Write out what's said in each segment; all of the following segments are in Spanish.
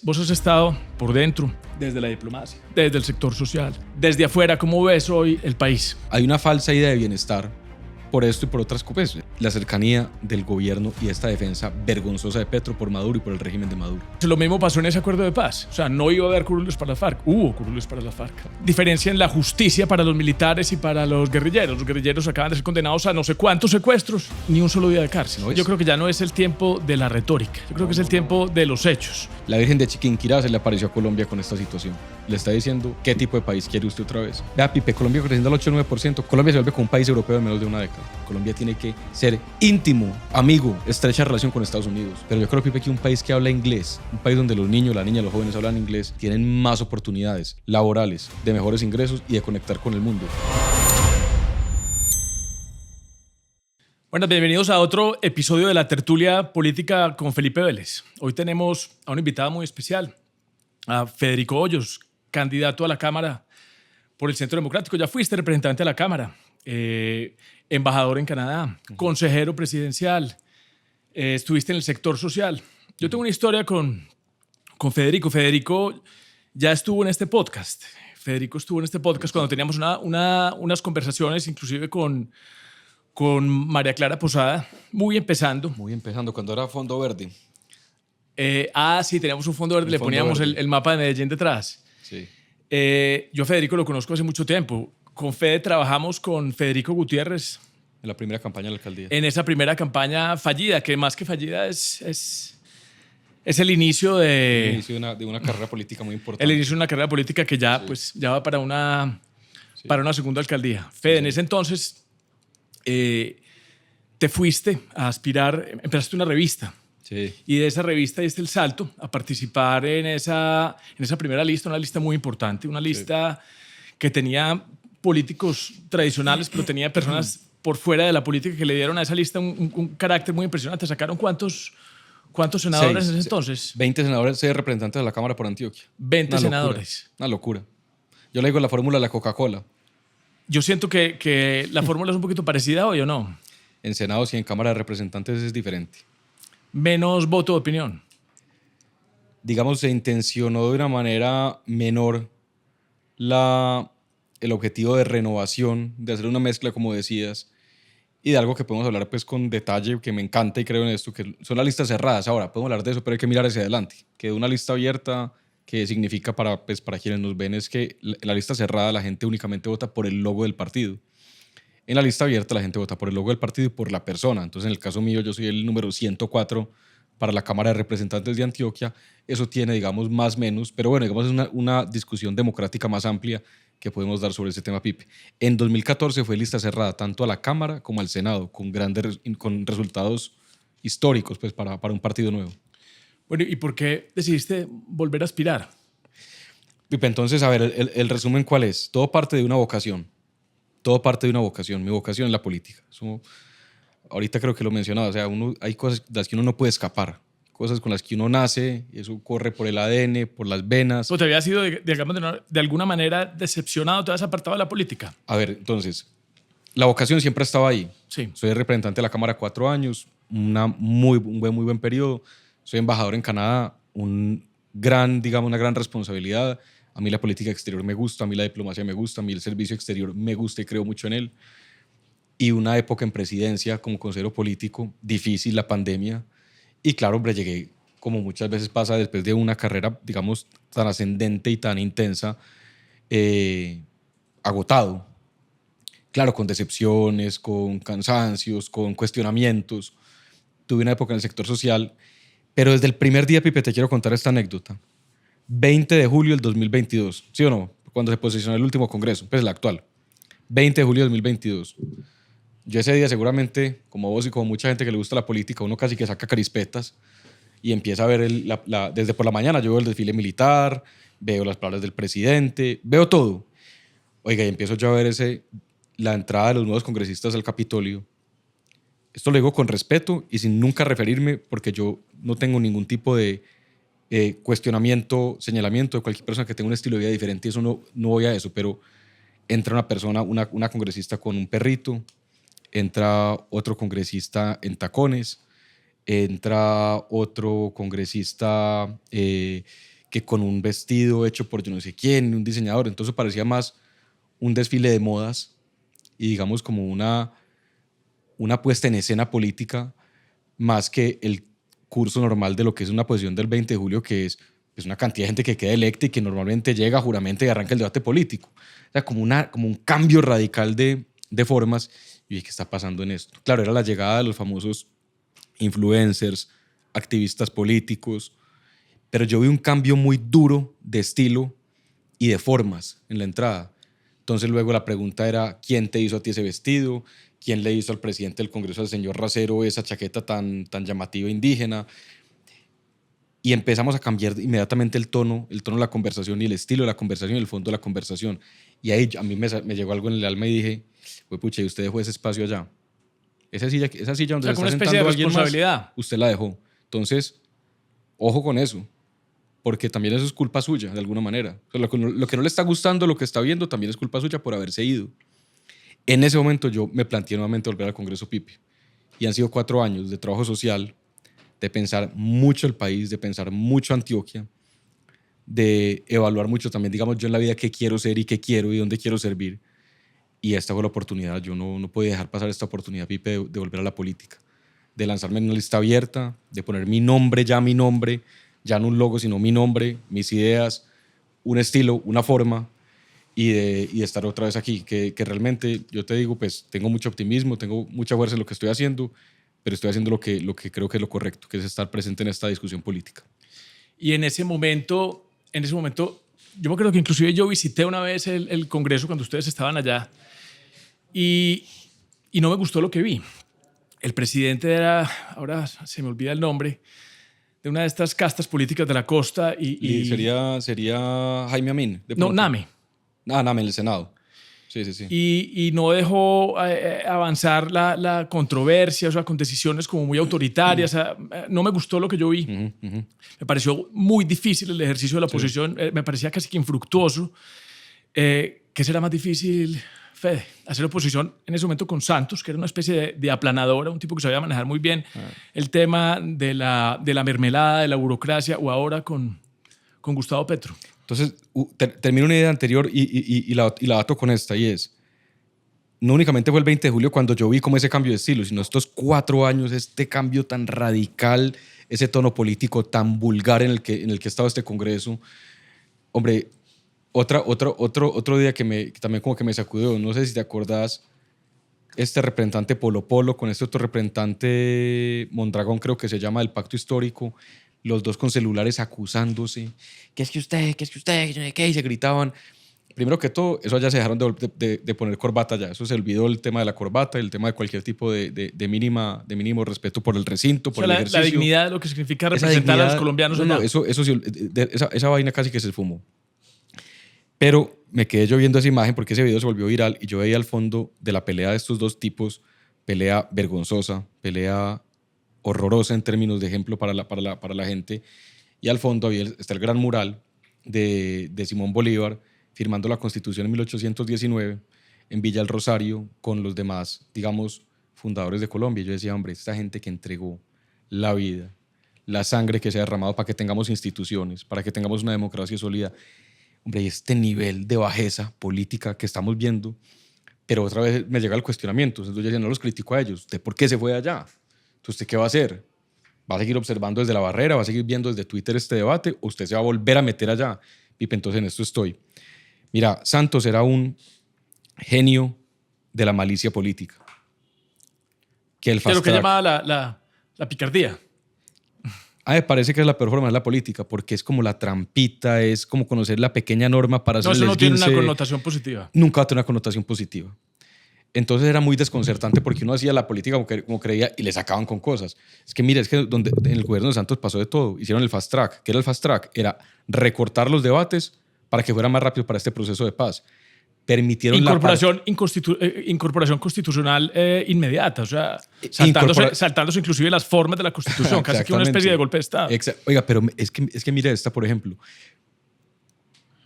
vos has estado por dentro, desde la diplomacia, desde el sector social, desde afuera, ¿cómo ves hoy el país? Hay una falsa idea de bienestar por esto y por otras cosas. La cercanía del gobierno y esta defensa vergonzosa de Petro por Maduro y por el régimen de Maduro. Lo mismo pasó en ese acuerdo de paz. O sea, no iba a haber curules para la FARC. Hubo curules para la FARC. Diferencia en la justicia para los militares y para los guerrilleros. Los guerrilleros acaban de ser condenados a no sé cuántos secuestros, ni un solo día de cárcel. Yo creo que ya no es el tiempo de la retórica. Yo creo que es el tiempo de los hechos. La Virgen de Chiquinquirá se le apareció a Colombia con esta situación. Le está diciendo qué tipo de país quiere usted otra vez. Vea, Pipe, Colombia creciendo al 8 o 9%. Colombia se vuelve como un país europeo en menos de una década. Colombia tiene que ser íntimo, amigo, estrecha relación con Estados Unidos. Pero yo creo, Pipe, que un país que habla inglés, un país donde los niños, la niña, los jóvenes hablan inglés, tienen más oportunidades laborales, de mejores ingresos y de conectar con el mundo. Bueno, bienvenidos a otro episodio de la tertulia política con Felipe Vélez. Hoy tenemos a un invitado muy especial, a Federico Hoyos, candidato a la Cámara por el Centro Democrático. Ya fuiste representante de la Cámara, embajador en Canadá, consejero presidencial, estuviste en el sector social. Yo tengo una historia con Federico. Federico ya estuvo en este podcast. Federico estuvo en este podcast cuando teníamos unas conversaciones, inclusive con María Clara Posada, muy empezando. Muy empezando, cuando era Fondo Verde. Sí, teníamos un fondo verde, le Fondo poníamos Verde. el mapa de Medellín detrás. Sí. Yo a Federico lo conozco hace mucho tiempo. Con Fede trabajamos con Federico Gutiérrez En la primera campaña de la alcaldía. en esa primera campaña fallida, que más que fallida es el inicio El inicio de una carrera política muy importante. el inicio de una carrera política que ya, pues, ya va para una segunda alcaldía. Fede, en ese entonces te fuiste a aspirar, empezaste una revista. Sí. Y de esa revista diste el salto a participar en esa primera lista, una lista muy importante, una lista que tenía políticos tradicionales, pero tenía personas por fuera de la política que le dieron a esa lista un carácter muy impresionante. ¿Sacaron cuántos senadores en ese entonces? 20 senadores, 6 representantes de la Cámara por Antioquia. 20 Una senadores. Locura, una locura. Yo le digo la fórmula de la Coca-Cola. Yo siento que la fórmula es un poquito parecida hoy, ¿o no? En Senados y en Cámara de Representantes es diferente. Menos voto de opinión. Digamos, se intencionó de una manera menor el objetivo de renovación, de hacer una mezcla, como decías, y de algo que podemos hablar pues con detalle, que me encanta y creo en esto, que son las listas cerradas. Ahora, podemos hablar de eso, pero hay que mirar hacia adelante. Que una lista abierta, que significa para quienes nos ven, es que en la lista cerrada la gente únicamente vota por el logo del partido. En la lista abierta la gente vota por el logo del partido y por la persona. Entonces, en el caso mío, yo soy el número 104 para la Cámara de Representantes de Antioquia. Eso tiene, digamos, más o menos, pero bueno, digamos, es una discusión democrática más amplia que podemos dar sobre ese tema, Pipe. En 2014 fue lista cerrada tanto a la Cámara como al Senado, con resultados históricos pues, para un partido nuevo. Bueno, ¿y por qué decidiste volver a aspirar? Pipe, entonces, a ver, el resumen, ¿cuál es? Todo parte de una vocación. Todo parte de una vocación. Mi vocación es la política. Eso, ahorita creo que lo mencionaba. O sea, hay cosas de las que uno no puede escapar. Cosas con las que uno nace, y eso corre por el ADN, por las venas. ¿O te habías sido, digamos, de alguna manera decepcionado, te habías apartado de la política? A ver, entonces, la vocación siempre estaba ahí. Sí. Soy representante de la Cámara 4 años, un muy buen periodo. Soy embajador en Canadá, una gran responsabilidad. A mí la política exterior me gusta, a mí la diplomacia me gusta, a mí el servicio exterior me gusta y creo mucho en él. Y una época en presidencia como consejero político, difícil, la pandemia. Y claro, hombre, llegué, como muchas veces pasa, después de una carrera, digamos, tan ascendente y tan intensa, agotado. Claro, con decepciones, con cansancios, con cuestionamientos. Tuve una época en el sector social, pero desde el primer día, Pipe, te quiero contar esta anécdota. 20 de julio del 2022, ¿sí o no? Cuando se posicionó el último congreso, pues el actual. 20 de julio del 2022. Yo ese día seguramente, como vos y como mucha gente que le gusta la política, uno casi que saca carispetas y empieza a ver desde por la mañana yo veo el desfile militar, veo las palabras del presidente, veo todo. Oiga, y empiezo yo a ver la entrada de los nuevos congresistas al Capitolio. Esto lo digo con respeto y sin nunca referirme, porque yo no tengo ningún tipo de cuestionamiento, señalamiento de cualquier persona que tenga un estilo de vida diferente, eso no voy a eso, pero entra una persona, una congresista con un perrito, entra otro congresista en tacones, entra otro congresista que con un vestido hecho por yo no sé quién, un diseñador. Entonces parecía más un desfile de modas y digamos como una puesta en escena política más que el curso normal de lo que es una posición del 20 de julio, que es pues, una cantidad de gente que queda electa y que normalmente llega, juramenta y arranca el debate político. O sea, como un cambio radical de formas. Y dije, ¿qué está pasando en esto? Claro, era la llegada de los famosos influencers, activistas políticos, pero yo vi un cambio muy duro de estilo y de formas en la entrada. Entonces luego la pregunta era, ¿quién te hizo a ti ese vestido? ¿Quién le hizo al presidente del Congreso, al señor Racero, esa chaqueta tan llamativa indígena? Y empezamos a cambiar inmediatamente el tono de la conversación y el estilo de la conversación y el fondo de la conversación. Y ahí a mí me llegó algo en el alma y dije, pues pucha, y usted dejó ese espacio allá. Esa silla donde se está sentando alguien más, usted la dejó. Entonces, ojo con eso, porque también eso es culpa suya, de alguna manera. O sea, lo que no le está gustando, lo que está viendo, también es culpa suya por haberse ido. En ese momento yo me planteé nuevamente volver al Congreso Pipi. Y han sido 4 años de trabajo social, de pensar mucho el país, de pensar mucho Antioquia, de evaluar mucho también, digamos, yo en la vida qué quiero ser y qué quiero y dónde quiero servir. Y esta fue la oportunidad. Yo no podía dejar pasar esta oportunidad, Pipe, de volver a la política, de lanzarme en una lista abierta, de poner mi nombre, ya no un logo, sino mi nombre, mis ideas, un estilo, una forma, y de estar otra vez aquí, que realmente, yo te digo, pues tengo mucho optimismo, tengo mucha fuerza en lo que estoy haciendo, pero estoy haciendo lo que creo que es lo correcto, que es estar presente en esta discusión política. Y en ese momento, yo me creo que inclusive yo visité una vez el Congreso cuando ustedes estaban allá y no me gustó lo que vi. El presidente era, ahora se me olvida el nombre, de una de estas castas políticas de la costa. Y sería Jaime Amin. No, Name. Name en el Senado. Sí. Y no dejó avanzar la controversia, o sea, con decisiones como muy autoritarias. O sea, no me gustó lo que yo vi. Me pareció muy difícil el ejercicio de la oposición. Me parecía casi que infructuoso. ¿Qué será más difícil, Fede? Hacer oposición en ese momento con Santos, que era una especie de aplanadora, un tipo que sabía manejar muy bien el tema de la mermelada, de la burocracia, o ahora con Gustavo Petro. Entonces, termino una idea anterior y la ato con esta, y es, no únicamente fue el 20 de julio cuando yo vi como ese cambio de estilo, sino estos 4 años, este cambio tan radical, ese tono político tan vulgar en el que ha estado este Congreso. Hombre, otro día que también como que me sacudió, no sé si te acordás, este representante Polo Polo con este otro representante Mondragón, creo que se llama, del Pacto Histórico, los dos con celulares acusándose, que es que usted, que yo no sé qué, y se gritaban. Primero que todo, eso ya se dejaron de poner corbata ya, eso se olvidó el tema de la corbata, el tema de cualquier tipo de mínimo respeto por el recinto, por el ejercicio. La dignidad de lo que significa representar a los colombianos. No, esa vaina casi que se esfumó. Pero me quedé yo viendo esa imagen porque ese video se volvió viral y yo veía al fondo de la pelea de estos dos tipos, pelea vergonzosa, pelea horrorosa en términos de ejemplo para la gente, y al fondo está el gran mural de Simón Bolívar firmando la Constitución en 1819 en Villa El Rosario con los demás, digamos, fundadores de Colombia. Y yo decía, hombre, esta gente que entregó la vida, la sangre que se ha derramado para que tengamos instituciones, para que tengamos una democracia sólida. Hombre, este nivel de bajeza política que estamos viendo, pero otra vez me llega el cuestionamiento. Entonces yo ya no los critico a ellos. ¿Usted por qué se fue allá? Entonces, ¿usted qué va a hacer? ¿Va a seguir observando desde la barrera? ¿Va a seguir viendo desde Twitter este debate? ¿O usted se va a volver a meter allá? Pipe, entonces en esto estoy. Mira, Santos era un genio de la malicia política. Que el de lo que llamaba la picardía. Me parece que es la peor forma de la política, porque es como la trampita, es como conocer la pequeña norma para hacer el esguince. No tiene una connotación positiva. Nunca va a tener una connotación positiva. Entonces era muy desconcertante porque uno hacía la política como creía y le sacaban con cosas. Es que mira, es que en el gobierno de Santos pasó de todo. Hicieron el fast track. ¿Qué era el fast track? Era recortar los debates para que fuera más rápido para este proceso de paz. Permitieron incorporación constitucional inmediata, o sea, saltándose inclusive las formas de la Constitución, casi que una especie de golpe de Estado. Oiga, pero es que mire esta, por ejemplo.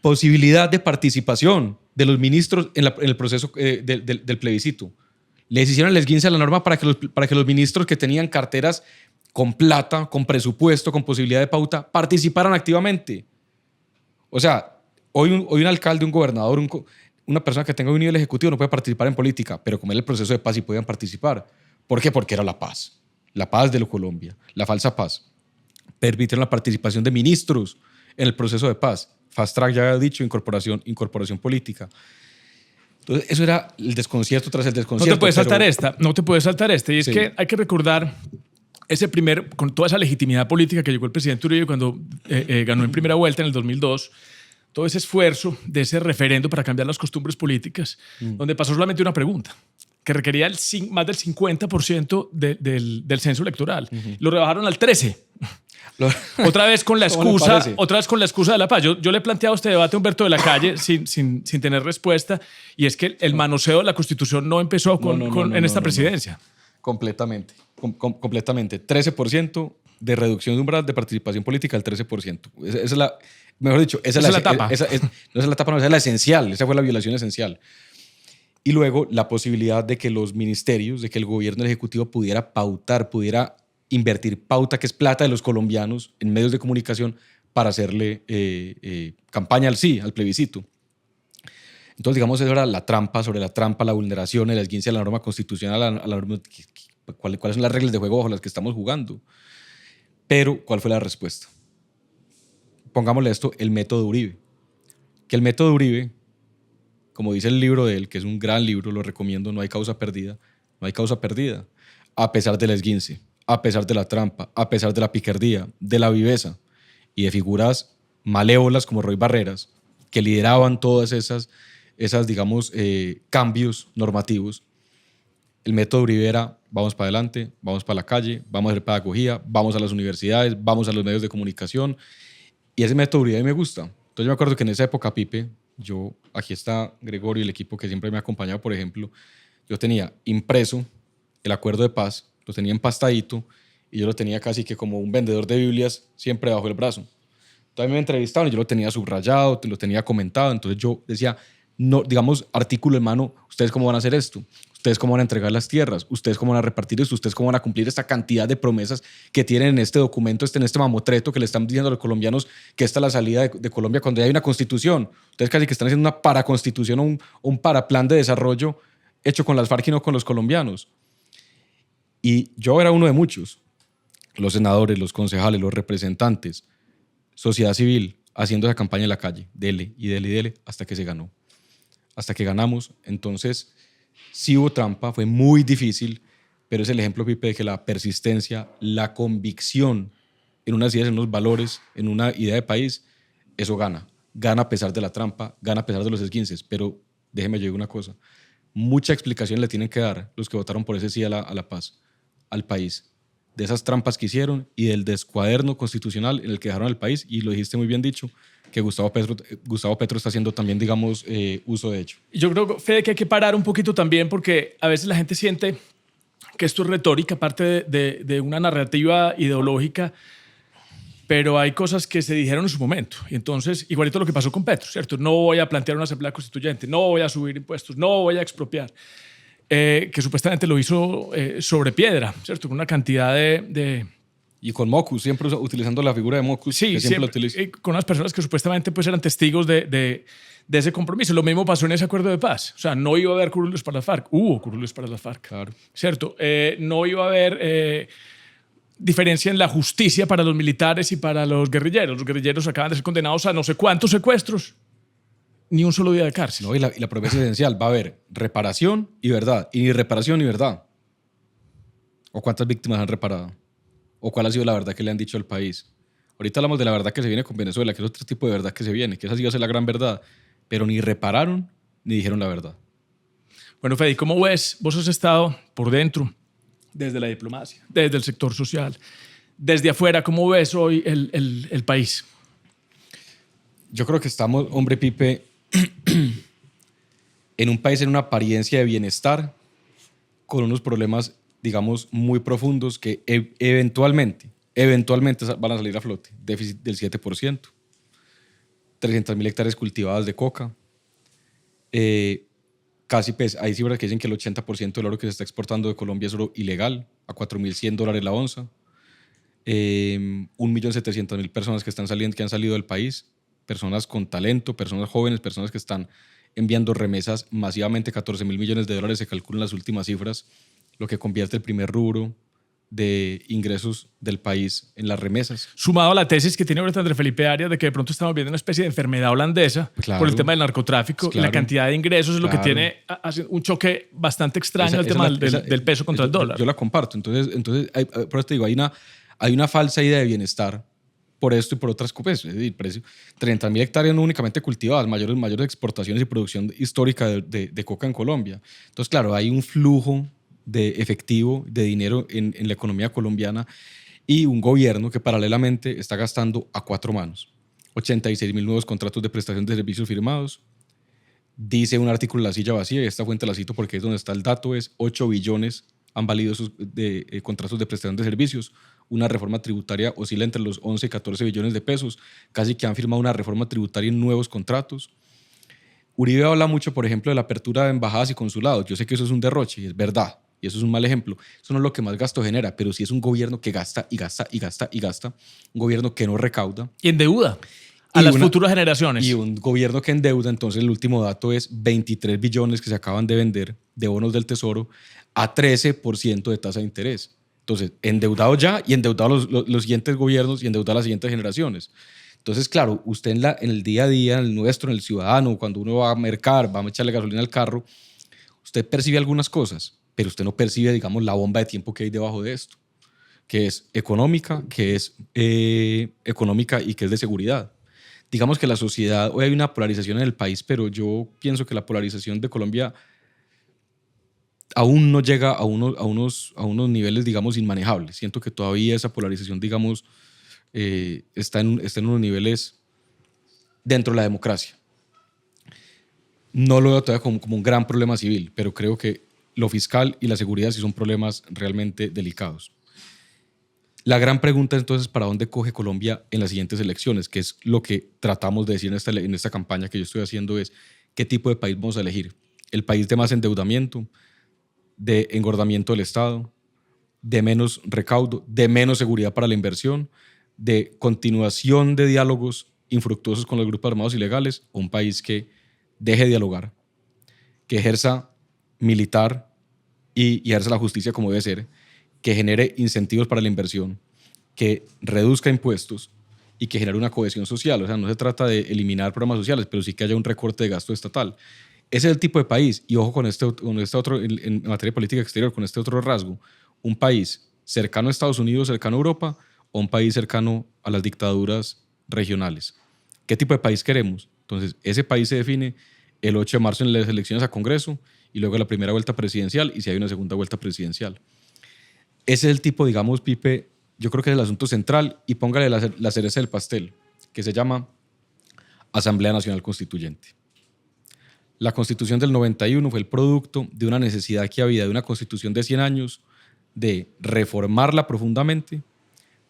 Posibilidad de participación de los ministros en el proceso del plebiscito. Les hicieron el esguince a la norma para que los ministros que tenían carteras con plata, con presupuesto, con posibilidad de pauta, participaran activamente. O sea, hoy un alcalde, un gobernador, una persona que tenga un nivel ejecutivo no puede participar en política, pero como era el proceso de paz sí podían participar. ¿Por qué? Porque era la paz de Colombia, la falsa paz. Permitieron la participación de ministros en el proceso de paz. Fast track, ya había dicho, incorporación política. Entonces, eso era el desconcierto tras el desconcierto. No te puedes saltar esta. Y es que hay que recordar con toda esa legitimidad política que llegó el presidente Uribe cuando ganó en primera vuelta en el 2002, todo ese esfuerzo de ese referendo para cambiar las costumbres políticas, donde pasó solamente una pregunta, que requería más del 50% del censo electoral. Lo rebajaron al 13%. Otra vez con la excusa de la paz. Yo le he planteado este debate a Humberto de la Calle sin tener respuesta, y es que el manoseo de la Constitución no empezó en esta presidencia. Completamente. Completamente. 13% de reducción de umbral de participación política al 13%. Esa es la, mejor dicho, esa es la tapa. No es la tapa, no, esa es la esencial. Esa fue la violación esencial. Y luego la posibilidad de que los ministerios, de que el gobierno, el ejecutivo pudiera pautar, pudiera invertir pauta, que es plata de los colombianos, en medios de comunicación para hacerle campaña al sí, al plebiscito. Entonces, digamos, eso era la trampa sobre la trampa, la vulneración, el esguince a la norma constitucional, a la norma, ¿cuáles son las reglas de juego bajo las que estamos jugando? Pero, ¿cuál fue la respuesta? Pongámosle esto, el método Uribe. Que el método Uribe, como dice el libro de él, que es un gran libro, lo recomiendo, no hay causa perdida, a pesar del esguince, a pesar de la trampa, a pesar de la picardía, de la viveza y de figuras malévolas como Roy Barreras, que lideraban todas esas digamos, cambios normativos. El método Uribe era, vamos para adelante, vamos para la calle, vamos a hacer pedagogía, vamos a las universidades, vamos a los medios de comunicación. Y ese método Uribe me gusta. Entonces yo me acuerdo que en esa época, Pipe, aquí está Gregorio y el equipo que siempre me ha acompañado, por ejemplo, yo tenía impreso el acuerdo de paz, lo tenía empastadito y yo lo tenía casi que como un vendedor de Biblias siempre bajo el brazo. Entonces me entrevistaban y yo lo tenía subrayado, lo tenía comentado, entonces yo decía, no, digamos, artículo en mano, ¿ustedes cómo van a hacer esto? ¿Ustedes cómo van a entregar las tierras? ¿Ustedes cómo van a repartir esto? ¿Ustedes cómo van a cumplir esta cantidad de promesas que tienen en este documento, en este mamotreto que le están diciendo a los colombianos que esta es la salida de Colombia cuando ya hay una constitución? Ustedes casi que están haciendo una paraconstitución o un paraplan de desarrollo hecho con las FARC y no con los colombianos. Y yo era uno de muchos, los senadores, los concejales, los representantes, sociedad civil, haciendo esa campaña en la calle, dele y dele y dele, hasta que se ganó. Hasta que ganamos. Entonces, sí hubo trampa, fue muy difícil, pero es el ejemplo, Pipe, de que la persistencia, la convicción en unas ideas, en unos valores, en una idea de país, eso gana. Gana a pesar de la trampa, gana a pesar de los esguinces, pero déjeme yo digo una cosa, mucha explicación le tienen que dar los que votaron por ese sí a la paz, al país, de esas trampas que hicieron y del descuaderno constitucional en el que dejaron al país, y lo dijiste muy bien dicho, que Gustavo Petro está haciendo también, digamos, uso de ello. Yo creo, Fede, que hay que parar un poquito también, porque a veces la gente siente que esto es retórica, parte de una narrativa ideológica, pero hay cosas que se dijeron en su momento. Y entonces, igualito lo que pasó con Petro, ¿cierto? No voy a plantear una asamblea constituyente, no voy a subir impuestos, no voy a expropiar. Que supuestamente lo hizo sobre piedra, ¿cierto? Con una cantidad de Y con Mocus, siempre utilizando la figura de Mocus. Sí, que siempre utiliza. Con unas personas que supuestamente pues, eran testigos de ese compromiso. Lo mismo pasó en ese acuerdo de paz. O sea, no iba a haber curules para las FARC. Hubo curules para las FARC. Claro. ¿Cierto? No iba a haber diferencia en la justicia para los militares y para los guerrilleros. Los guerrilleros acaban de ser condenados a no sé cuántos secuestros. Ni un solo día de cárcel. No, y la promesa esencial, va a haber reparación y verdad. Y ni reparación ni verdad. ¿O cuántas víctimas han reparado? ¿O cuál ha sido la verdad que le han dicho al país? Ahorita hablamos de la verdad que se viene con Venezuela, que es otro tipo de verdad que se viene, que esa sí va a ser la gran verdad. Pero ni repararon ni dijeron la verdad. Bueno, Fede, ¿cómo ves? Vos has estado por dentro, desde la diplomacia, desde el sector social, desde afuera. ¿Cómo ves hoy el país? Yo creo que estamos, hombre Pipe, en un país en una apariencia de bienestar, con unos problemas, digamos, muy profundos que eventualmente van a salir a flote. Déficit del 7%, 300.000 hectáreas cultivadas de coca, casi, pues, hay cifras que dicen que el 80% del oro que se está exportando de Colombia es oro ilegal, a $4.100 la onza, 1.700.000 personas que han salido del país, personas con talento, personas jóvenes, personas que están enviando remesas masivamente. 14.000 millones de dólares se calculan las últimas cifras, lo que convierte el primer rubro de ingresos del país en las remesas. Sumado a la tesis que tiene ahorita Andrés Felipe Arias de que de pronto estamos viendo una especie de enfermedad holandesa por el tema del narcotráfico, y la cantidad de ingresos es lo que tiene un choque bastante extraño al tema del peso contra el dólar. Yo la comparto. Entonces por eso te digo, hay una falsa idea de bienestar por esto y por otras cosas. Es decir, 30.000 hectáreas no únicamente cultivadas, mayores exportaciones y producción histórica de coca en Colombia. Entonces, claro, hay un flujo de efectivo, de dinero en la economía colombiana, y un gobierno que paralelamente está gastando a cuatro manos. 86.000 nuevos contratos de prestación de servicios firmados. Dice un artículo en La Silla Vacía, y esta fuente la cito porque es donde está el dato, es 8 billones han valido esos contratos de prestación de servicios. Una reforma tributaria oscila entre los 11 y 14 billones de pesos, casi que han firmado una reforma tributaria en nuevos contratos. Uribe habla mucho, por ejemplo, de la apertura de embajadas y consulados. Yo sé que eso es un derroche, y es verdad, y eso es un mal ejemplo. Eso no es lo que más gasto genera, pero sí es un gobierno que gasta y gasta y gasta y gasta, un gobierno que no recauda. Y endeuda a las futuras generaciones. Y un gobierno que endeuda. Entonces el último dato es 23 billones que se acaban de vender de bonos del Tesoro a 13% de tasa de interés. Entonces, endeudado ya y endeudado los siguientes gobiernos y endeudado las siguientes generaciones. Entonces, claro, usted en el día a día, en el nuestro, en el ciudadano, cuando uno va a mercar, va a echarle gasolina al carro, usted percibe algunas cosas, pero usted no percibe, digamos, la bomba de tiempo que hay debajo de esto, que es económica, que es económica y que es de seguridad. Digamos que la sociedad, hoy hay una polarización en el país, pero yo pienso que la polarización de Colombia aún no llega a unos niveles, digamos, inmanejables. Siento que todavía esa polarización, digamos, está en unos niveles dentro de la democracia. No lo veo todavía como un gran problema civil, pero creo que lo fiscal y la seguridad sí son problemas realmente delicados. La gran pregunta entonces, ¿para dónde coge Colombia en las siguientes elecciones? Que es lo que tratamos de decir en esta campaña que yo estoy haciendo, es ¿qué tipo de país vamos a elegir? ¿El país de más endeudamiento, de engordamiento del Estado, de menos recaudo, de menos seguridad para la inversión, de continuación de diálogos infructuosos con los grupos armados ilegales, o un país que deje de dialogar, que ejerza militar y ejerza la justicia como debe ser, que genere incentivos para la inversión, que reduzca impuestos y que genere una cohesión social? O sea, no se trata de eliminar programas sociales, pero sí que haya un recorte de gasto estatal. Ese es el tipo de país, y ojo con este otro, en materia de política exterior, con este otro rasgo: un país cercano a Estados Unidos, cercano a Europa, o un país cercano a las dictaduras regionales. ¿Qué tipo de país queremos? Entonces, ese país se define el 8 de marzo en las elecciones a Congreso, y luego la primera vuelta presidencial, y si hay una segunda vuelta presidencial. Ese es el tipo, digamos, Pipe, yo creo que es el asunto central, y póngale la cereza del pastel, que se llama Asamblea Nacional Constituyente. La Constitución del 91 fue el producto de una necesidad que había de una Constitución de 100 años, de reformarla profundamente,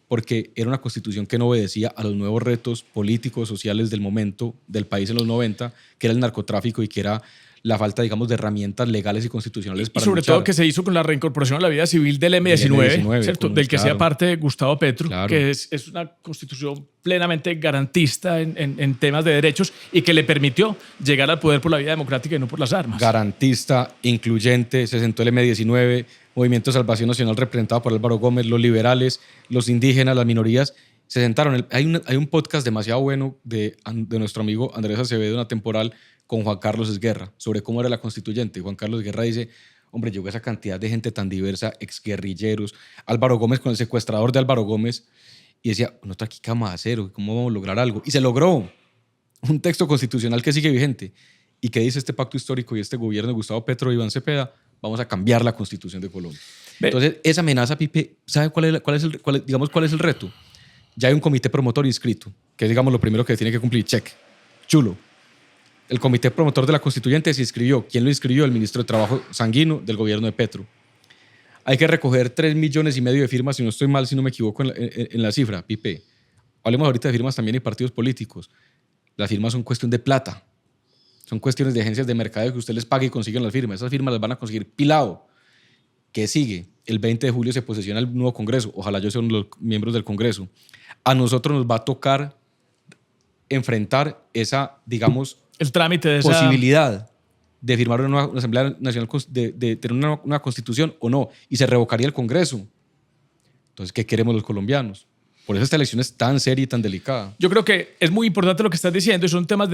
porque era una Constitución que no obedecía a los nuevos retos políticos, sociales del momento del país en los 90, que era el narcotráfico y que era la falta, digamos, de herramientas legales y constitucionales para sobre luchar. todo que se hizo con la reincorporación a la vida civil del M19, ¿cierto? Del que hacía parte Gustavo Petro, que es una constitución plenamente garantista en temas de derechos y que le permitió llegar al poder por la vía democrática y no por las armas. Garantista, incluyente, se sentó el M19, Movimiento de Salvación Nacional representado por Álvaro Gómez, los liberales, los indígenas, las minorías, se sentaron. Hay un podcast demasiado bueno de nuestro amigo Andrés Acevedo, una temporal, con Juan Carlos Esguerra, sobre cómo era la constituyente. Juan Carlos Esguerra dice: hombre, llegó esa cantidad de gente tan diversa, exguerrilleros, Álvaro Gómez con el secuestrador de Álvaro Gómez, y decía, nosotros aquí qué vamos a hacer, ¿cómo vamos a lograr algo? Y se logró un texto constitucional que sigue vigente. ¿Y qué dice este pacto histórico y este gobierno de Gustavo Petro y Iván Cepeda? Vamos a cambiar la Constitución de Colombia. Entonces, esa amenaza, Pipe, ¿sabe cuál es el reto? Ya hay un comité promotor inscrito, que es, digamos, lo primero que tiene que cumplir. Check. Chulo. El comité promotor de la Constituyente se inscribió. ¿Quién lo inscribió? El ministro de Trabajo Sanguino del gobierno de Petro. Hay que recoger 3,5 millones de firmas, si no estoy mal, si no me equivoco en la cifra, Pipe. Hablemos ahorita de firmas también y partidos políticos. Las firmas son cuestión de plata. Son cuestiones de agencias de mercadeo que usted les pague y consiguen las firmas. Esas firmas las van a conseguir pilado. ¿Qué sigue? El 20 de julio se posesiona el nuevo Congreso. Ojalá yo sea uno de los miembros del Congreso. A nosotros nos va a tocar enfrentar esa, digamos, el trámite de esa posibilidad de firmar una Asamblea Nacional, de tener una constitución o no, y se revocaría el Congreso. Entonces, ¿qué queremos los colombianos? Por eso esta elección es tan seria y tan delicada. Yo creo que es muy importante lo que estás diciendo y son temas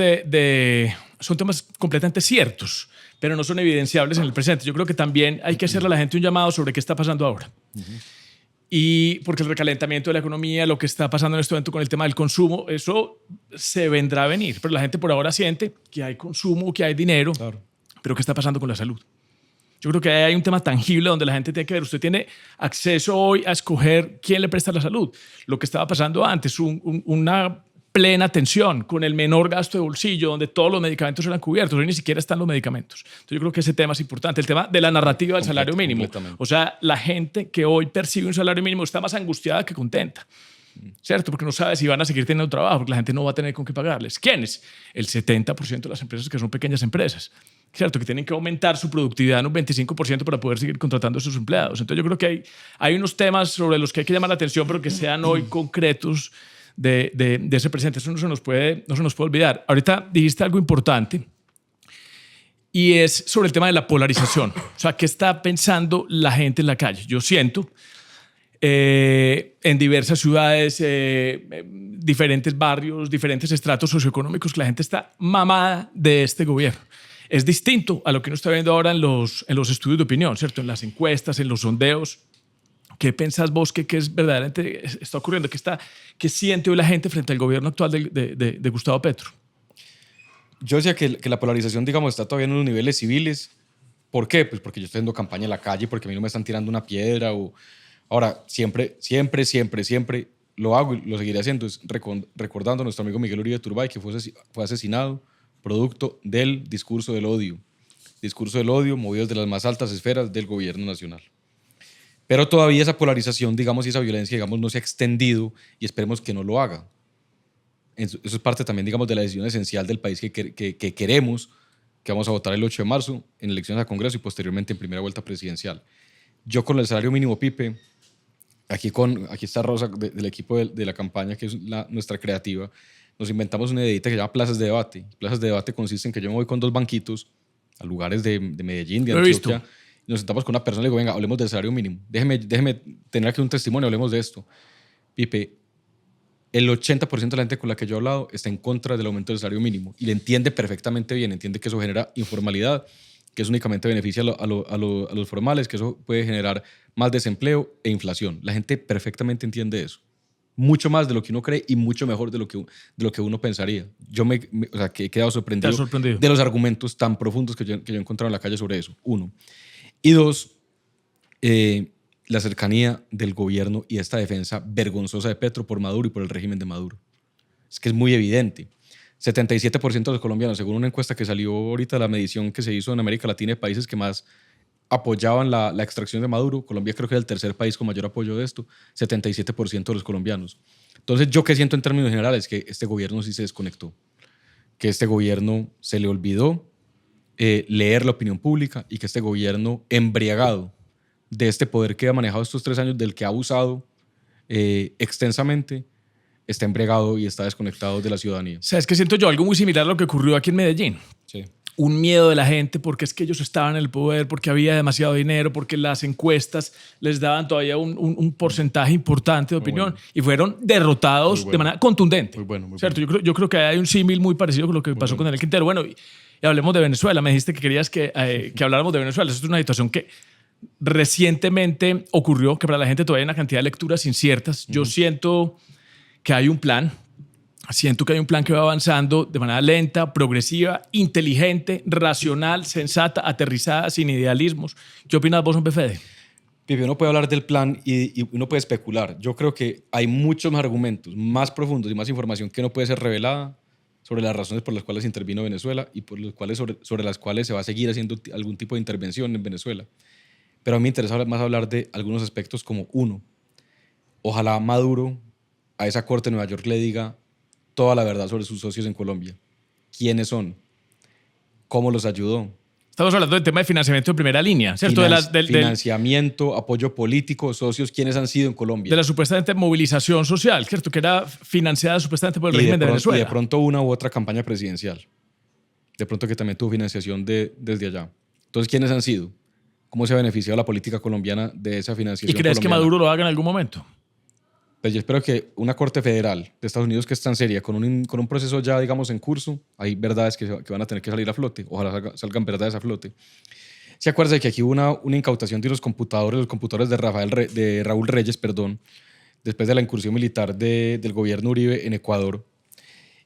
son temas completamente ciertos, pero no son evidenciables en el presente. Yo creo que también hay que hacerle a la gente un llamado sobre qué está pasando ahora. Y porque el recalentamiento de la economía, lo que está pasando en este momento con el tema del consumo, eso se vendrá a venir. Pero la gente por ahora siente que hay consumo, que hay dinero, Claro. pero ¿qué está pasando con la salud? Yo creo que hay un tema tangible donde la gente tiene que ver. Usted tiene acceso hoy a escoger quién le presta la salud. Lo que estaba pasando antes, una plena atención con el menor gasto de bolsillo, donde todos los medicamentos eran cubiertos. Hoy ni siquiera están los medicamentos. Entonces yo creo que ese tema es importante. El tema de la narrativa del salario mínimo. O sea, la gente que hoy percibe un salario mínimo está más angustiada que contenta. ¿Cierto? Porque no sabe si van a seguir teniendo trabajo, porque la gente no va a tener con qué pagarles. ¿Quiénes? El 70% de las empresas que son pequeñas empresas. ¿Cierto? Que tienen que aumentar su productividad en un 25% para poder seguir contratando a sus empleados. Entonces yo creo que hay unos temas sobre los que hay que llamar la atención, pero que sean hoy concretos de ese presente. Eso no se nos puede olvidar. Ahorita dijiste algo importante y es sobre el tema de la polarización. O sea, ¿qué está pensando la gente en la calle? Yo siento en diversas ciudades, diferentes barrios, diferentes estratos socioeconómicos, que la gente está mamada de este gobierno. Es distinto a lo que uno está viendo ahora en los estudios de opinión, ¿cierto? En las encuestas, en los sondeos. ¿Qué pensás vos que es verdaderamente está ocurriendo? ¿Qué siente hoy la gente frente al gobierno actual de Gustavo Petro? Yo decía que la polarización, digamos, está todavía en los niveles civiles. ¿Por qué? Pues porque yo estoy haciendo campaña en la calle, porque a mí no me están tirando una piedra. Ahora, siempre lo hago y lo seguiré haciendo, es recordando a nuestro amigo Miguel Uribe Turbay, que fue asesinado producto del discurso del odio. Discurso del odio movido desde las más altas esferas del gobierno nacional. Pero todavía esa polarización, digamos, y esa violencia, digamos, no se ha extendido y esperemos que no lo haga. Eso es parte también, digamos, de la decisión esencial del país que queremos, que vamos a votar el 8 de marzo en elecciones a Congreso y posteriormente en primera vuelta presidencial. Yo con el salario mínimo, Pipe, aquí está Rosa del equipo de la campaña, que es nuestra creativa, nos inventamos una ideita que se llama plazas de debate. Plazas de debate consisten en que yo me voy con 2 banquitos a lugares de Medellín, de Antioquia, y nos sentamos con una persona y le digo, venga, hablemos del salario mínimo. Déjeme tener aquí un testimonio, hablemos de esto. Pipe, el 80% de la gente con la que yo he hablado está en contra del aumento del salario mínimo y le entiende perfectamente bien, entiende que eso genera informalidad, que eso únicamente beneficia a los formales, que eso puede generar más desempleo e inflación. La gente perfectamente entiende eso. Mucho más de lo que uno cree y mucho mejor de lo que uno pensaría. O sea, que he quedado sorprendido de los argumentos tan profundos que yo he encontrado en la calle sobre eso, 1. Y 2, la cercanía del gobierno y esta defensa vergonzosa de Petro por Maduro y por el régimen de Maduro. Es que es muy evidente. 77% de los colombianos, según una encuesta que salió ahorita, la medición que se hizo en América Latina de países que más apoyaban la extracción de Maduro. Colombia creo que es el tercer país con mayor apoyo de esto, 77% de los colombianos. Entonces, ¿yo qué siento en términos generales? Que este gobierno sí se desconectó, que este gobierno se le olvidó leer la opinión pública y que este gobierno embriagado de este poder que ha manejado estos 3 años, del que ha abusado extensamente, está embriagado y está desconectado de la ciudadanía. ¿Sabes qué siento yo? Algo muy similar a lo que ocurrió aquí en Medellín. Sí. Un miedo de la gente porque es que ellos estaban en el poder, porque había demasiado dinero, porque las encuestas les daban todavía un porcentaje importante de opinión y fueron derrotados de manera contundente. Muy bueno. ¿Cierto? Yo creo que hay un símil muy parecido con lo que pasó con Daniel Quintero. Bueno, y hablemos de Venezuela. Me dijiste que querías que habláramos de Venezuela. Eso es una situación que recientemente ocurrió, que para la gente todavía hay una cantidad de lecturas inciertas. Yo siento que hay un plan. Siento que hay un plan que va avanzando de manera lenta, progresiva, inteligente, racional, sensata, aterrizada, sin idealismos. ¿Qué opinas vos, hombre Fede? Pipe, uno puede hablar del plan y uno puede especular. Yo creo que hay muchos más argumentos, más profundos y más información que no puede ser revelada sobre las razones por las cuales intervino Venezuela y sobre las cuales se va a seguir haciendo algún tipo de intervención en Venezuela. Pero a mí me interesa más hablar de algunos aspectos como 1. Ojalá Maduro a esa corte de Nueva York le diga toda la verdad sobre sus socios en Colombia. ¿Quiénes son? ¿Cómo los ayudó? Estamos hablando del tema de financiamiento de primera línea, ¿cierto? Financiamiento, apoyo político, socios, ¿quiénes han sido en Colombia? De la supuestamente movilización social, ¿cierto? Que era financiada supuestamente por el régimen de Venezuela. Y de pronto una u otra campaña presidencial. De pronto que también tuvo financiación desde allá. Entonces, ¿quiénes han sido? ¿Cómo se ha beneficiado la política colombiana de esa financiación? ¿Y crees colombiana? que Maduro lo haga en algún momento? Pues yo espero que una corte federal de Estados Unidos que es tan seria, con un proceso ya, digamos, en curso, hay verdades que van a tener que salir a flote. Ojalá salgan verdades a flote. ¿Se acuerda de que aquí hubo una incautación de los computadores de Raúl Reyes, perdón, después de la incursión militar del gobierno Uribe en Ecuador?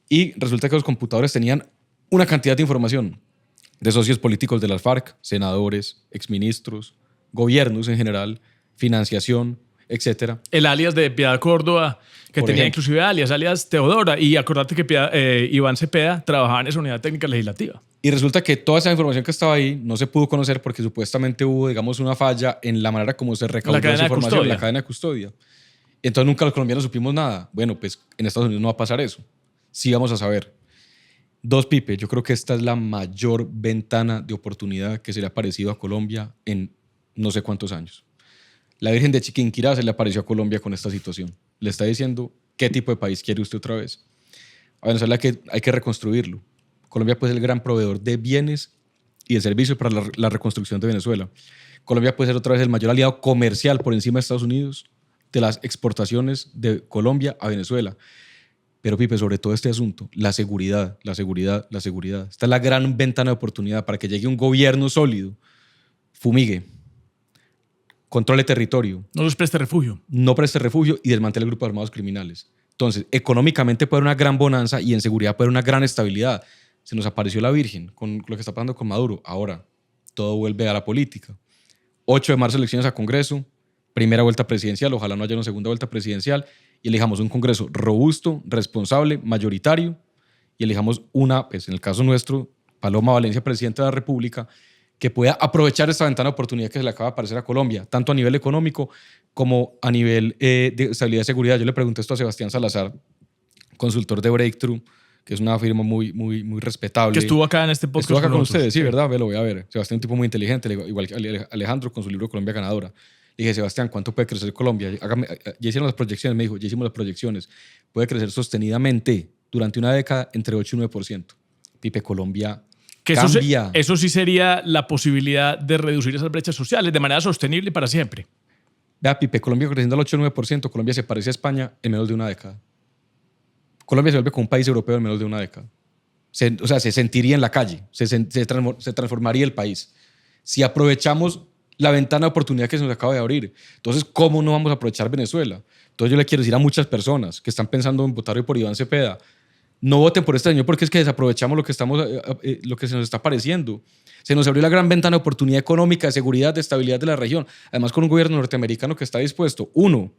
Y resulta que los computadores tenían una cantidad de información de socios políticos de las FARC, senadores, exministros, gobiernos en general, financiación, etcétera. El alias de Piedad Córdoba, que Por tenía ejemplo. inclusive alias Teodora. Y acordate que Iván Cepeda trabajaba en esa unidad técnica legislativa. Y resulta que toda esa información que estaba ahí no se pudo conocer porque supuestamente hubo, digamos, una falla en la manera como se recaudó esa información, la cadena de custodia. Entonces nunca los colombianos supimos nada. Bueno, pues en Estados Unidos no va a pasar eso. Sí vamos a saber. Pipe, yo creo que esta es la mayor ventana de oportunidad que se le ha aparecido a Colombia en no sé cuántos años. La Virgen de Chiquinquirá se le apareció a Colombia con esta situación. Le está diciendo qué tipo de país quiere usted otra vez. A Venezuela hay que reconstruirlo. Colombia puede ser el gran proveedor de bienes y de servicios para la reconstrucción de Venezuela. Colombia puede ser otra vez el mayor aliado comercial por encima de Estados Unidos de las exportaciones de Colombia a Venezuela. Pero, Pipe, sobre todo este asunto, la seguridad. Esta es la gran ventana de oportunidad para que llegue un gobierno sólido, fumigue, controle territorio. No les preste refugio. No preste refugio y desmantele grupos armados criminales. Entonces, económicamente puede haber una gran bonanza y en seguridad puede haber una gran estabilidad. Se nos apareció la Virgen con lo que está pasando con Maduro. Ahora, todo vuelve a la política. 8 de marzo, elecciones a Congreso. Primera vuelta presidencial. Ojalá no haya una segunda vuelta presidencial. Y elijamos un Congreso robusto, responsable, mayoritario. Y elijamos pues en el caso nuestro, Paloma Valencia, presidenta de la República, que pueda aprovechar esta ventana de oportunidad que se le acaba de aparecer a Colombia, tanto a nivel económico como a nivel de estabilidad y seguridad. Yo le pregunté esto a Sebastián Salazar, consultor de Breakthrough, que es una firma muy respetable. Que estuvo acá en este podcast. Estuvo acá con ustedes, sí, ¿verdad? Lo voy a ver. Sebastián es un tipo muy inteligente, igual que Alejandro con su libro Colombia Ganadora. Le dije, Sebastián, ¿cuánto puede crecer Colombia? Ya hicieron las proyecciones, me dijo, ya hicimos las proyecciones. Puede crecer sostenidamente durante una década entre 8 y 9%. Pipe, Colombia que cambia. Eso sí sería la posibilidad de reducir esas brechas sociales de manera sostenible para siempre. Vea, Pipe, Colombia creciendo al 8 o 9%, Colombia se parece a España en menos de una década. Colombia se vuelve como un país europeo en menos de una década. O sea, se sentiría en la calle, se transformaría el país. Si aprovechamos la ventana de oportunidad que se nos acaba de abrir. Entonces, ¿cómo no vamos a aprovechar Venezuela? Entonces, yo le quiero decir a muchas personas que están pensando en votar hoy por Iván Cepeda, no voten por este señor porque es que desaprovechamos lo que se nos está apareciendo. Se nos abrió la gran ventana de oportunidad económica, de seguridad, de estabilidad de la región. Además, con un gobierno norteamericano que está dispuesto, 1,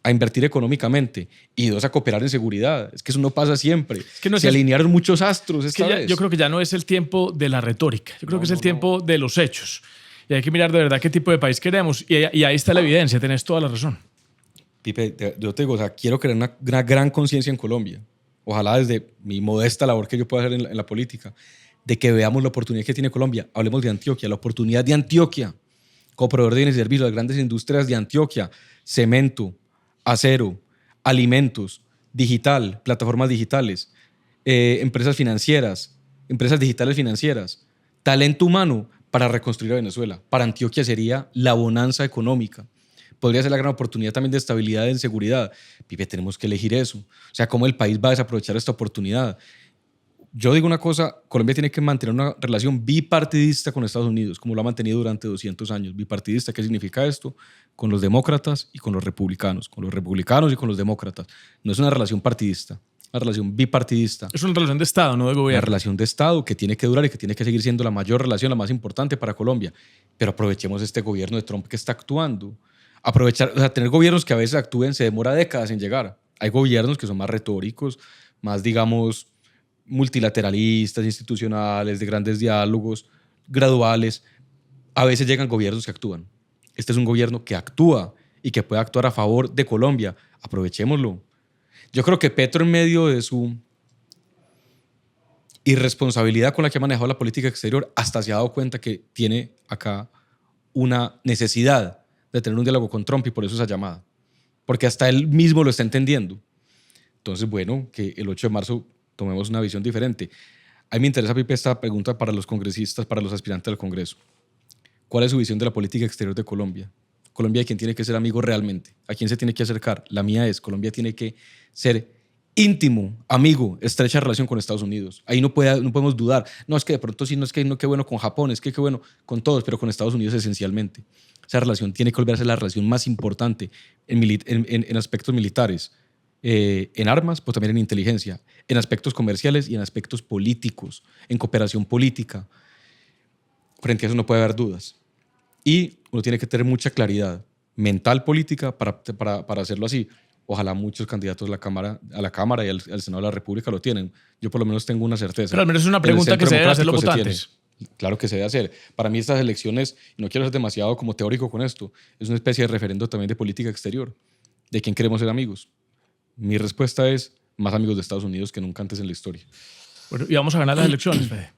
a invertir económicamente y 2, a cooperar en seguridad. Es que eso no pasa siempre. Es que no se alinearon muchos astros esta vez. Yo creo que ya no es el tiempo de la retórica. Yo creo que es el tiempo de los hechos. Y hay que mirar de verdad qué tipo de país queremos. Y ahí está la evidencia. Tenés toda la razón. Pipe, yo te digo, o sea, quiero crear una gran conciencia en Colombia. Ojalá desde mi modesta labor que yo pueda hacer en la política, de que veamos la oportunidad que tiene Colombia. Hablemos de Antioquia, la oportunidad de Antioquia, como proveedor de bienes y servicios, las grandes industrias de Antioquia, cemento, acero, alimentos, digital, plataformas digitales, empresas financieras, empresas digitales financieras, talento humano para reconstruir a Venezuela. Para Antioquia sería la bonanza económica. Podría ser la gran oportunidad también de estabilidad y de seguridad. Pipe, tenemos que elegir eso. O sea, ¿cómo el país va a desaprovechar esta oportunidad? Yo digo una cosa, Colombia tiene que mantener una relación bipartidista con Estados Unidos, como lo ha mantenido durante 200 años. Bipartidista, ¿qué significa esto? Con los demócratas y con los republicanos y con los demócratas. No es una relación partidista, una relación bipartidista. Es una relación de Estado, no de gobierno. Una relación de Estado que tiene que durar y que tiene que seguir siendo la mayor relación, la más importante para Colombia. Pero aprovechemos este gobierno de Trump que está actuando. Tener gobiernos que a veces actúen se demora décadas en llegar. Hay gobiernos que son más retóricos, más, digamos, multilateralistas, institucionales, de grandes diálogos, graduales. A veces llegan gobiernos que actúan. Este es un gobierno que actúa y que puede actuar a favor de Colombia. Aprovechémoslo. Yo creo que Petro, en medio de su irresponsabilidad con la que ha manejado la política exterior, hasta se ha dado cuenta que tiene acá una necesidad de tener un diálogo con Trump y por eso esa llamada. Porque hasta él mismo lo está entendiendo. Entonces, bueno, que el 8 de marzo tomemos una visión diferente. A mí me interesa, Pipe, esta pregunta para los congresistas, para los aspirantes al Congreso. ¿Cuál es su visión de la política exterior de Colombia? Colombia, ¿a quién tiene que ser amigo realmente? ¿A quién se tiene que acercar? La mía es, Colombia tiene que ser íntimo, amigo, estrecha relación con Estados Unidos. Ahí no podemos dudar. No, es que de pronto sí, no es que no, qué bueno con Japón, es que qué bueno con todos, pero con Estados Unidos esencialmente. Esa relación tiene que volverse la relación más importante en aspectos militares, en armas, pues también en inteligencia, en aspectos comerciales y en aspectos políticos, en cooperación política. Frente a eso no puede haber dudas. Y uno tiene que tener mucha claridad mental política para hacerlo así. Ojalá muchos candidatos a la Cámara y al Senado de la República lo tienen. Yo por lo menos tengo una certeza. Pero al menos es una pregunta que se deben hacer los votantes. Claro que se debe hacer. Para mí estas elecciones, y no quiero ser demasiado como teórico con esto, es una especie de referendo también de política exterior. ¿De quién queremos ser amigos? Mi respuesta es más amigos de Estados Unidos que nunca antes en la historia. Bueno, y vamos a ganar las elecciones, Fede.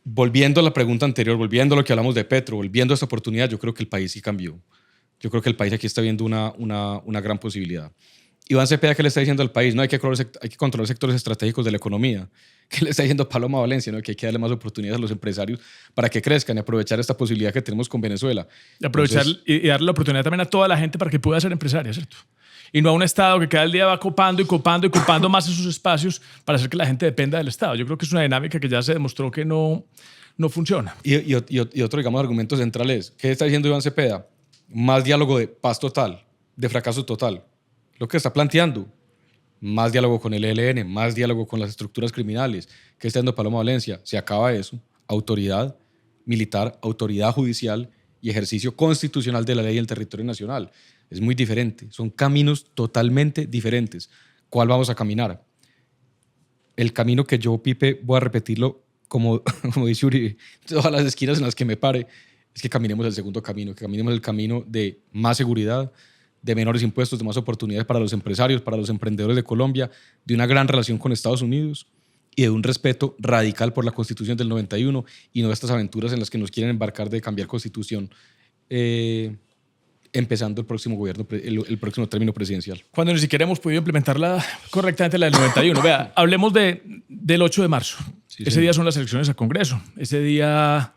Volviendo a la pregunta anterior, volviendo a lo que hablamos de Petro, volviendo a esta oportunidad, yo creo que el país sí cambió. Yo creo que el país aquí está viendo una gran posibilidad. Iván Cepeda, ¿qué le está diciendo al país? No, hay que controlar sectores estratégicos de la economía. ¿Qué le está diciendo Paloma Valencia? ¿No? Que hay que darle más oportunidades a los empresarios para que crezcan y aprovechar esta posibilidad que tenemos con Venezuela. Y aprovechar y darle la oportunidad también a toda la gente para que pueda ser empresaria, ¿cierto? Y no a un Estado que cada día va copando más esos espacios para hacer que la gente dependa del Estado. Yo creo que es una dinámica que ya se demostró que no funciona. Y otro, digamos, argumento central es, ¿qué está diciendo Iván Cepeda? Más diálogo de paz total, de fracaso total. Lo que está planteando, más diálogo con el ELN, más diálogo con las estructuras criminales. ¿Qué está dando Paloma Valencia? Se acaba eso. Autoridad militar, autoridad judicial y ejercicio constitucional de la ley en el territorio nacional. Es muy diferente. Son caminos totalmente diferentes. ¿Cuál vamos a caminar? El camino que yo, Pipe, voy a repetirlo como dice Uribe, todas las esquinas en las que me pare, es que caminemos el segundo camino, que caminemos el camino de más seguridad, de menores impuestos, de más oportunidades para los empresarios, para los emprendedores de Colombia, de una gran relación con Estados Unidos y de un respeto radical por la Constitución del 91 y no de estas aventuras en las que nos quieren embarcar de cambiar Constitución empezando el próximo gobierno, el próximo término presidencial. Cuando ni siquiera hemos podido implementarla correctamente, la del 91. Vea, hablemos del 8 de marzo. Sí, ese día son las elecciones al Congreso. Ese día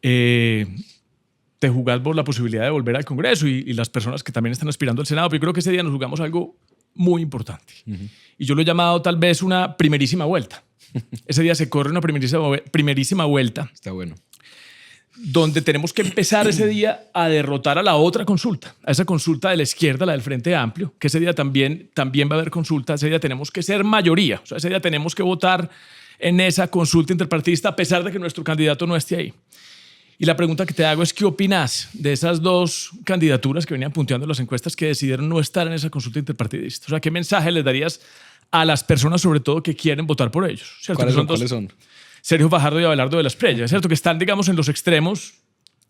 te jugás por la posibilidad de volver al Congreso y las personas que también están aspirando al Senado. Pero yo creo que ese día nos jugamos algo muy importante. Y yo lo he llamado tal vez una primerísima vuelta. Ese día se corre una primerísima vuelta. Está bueno. Donde tenemos que empezar ese día a derrotar a la otra consulta, a esa consulta de la izquierda, la del Frente Amplio, que ese día también va a haber consulta. Ese día tenemos que ser mayoría. O sea, ese día tenemos que votar en esa consulta interpartidista a pesar de que nuestro candidato no esté ahí. Y la pregunta que te hago es, ¿qué opinas de esas dos candidaturas que venían punteando en las encuestas que decidieron no estar en esa consulta interpartidista? O sea, ¿qué mensaje les darías a las personas, sobre todo, que quieren votar por ellos? ¿Cierto? ¿Cuáles son? Sergio Fajardo y Abelardo de la Espriella, ¿cierto? Que están, digamos, en los extremos.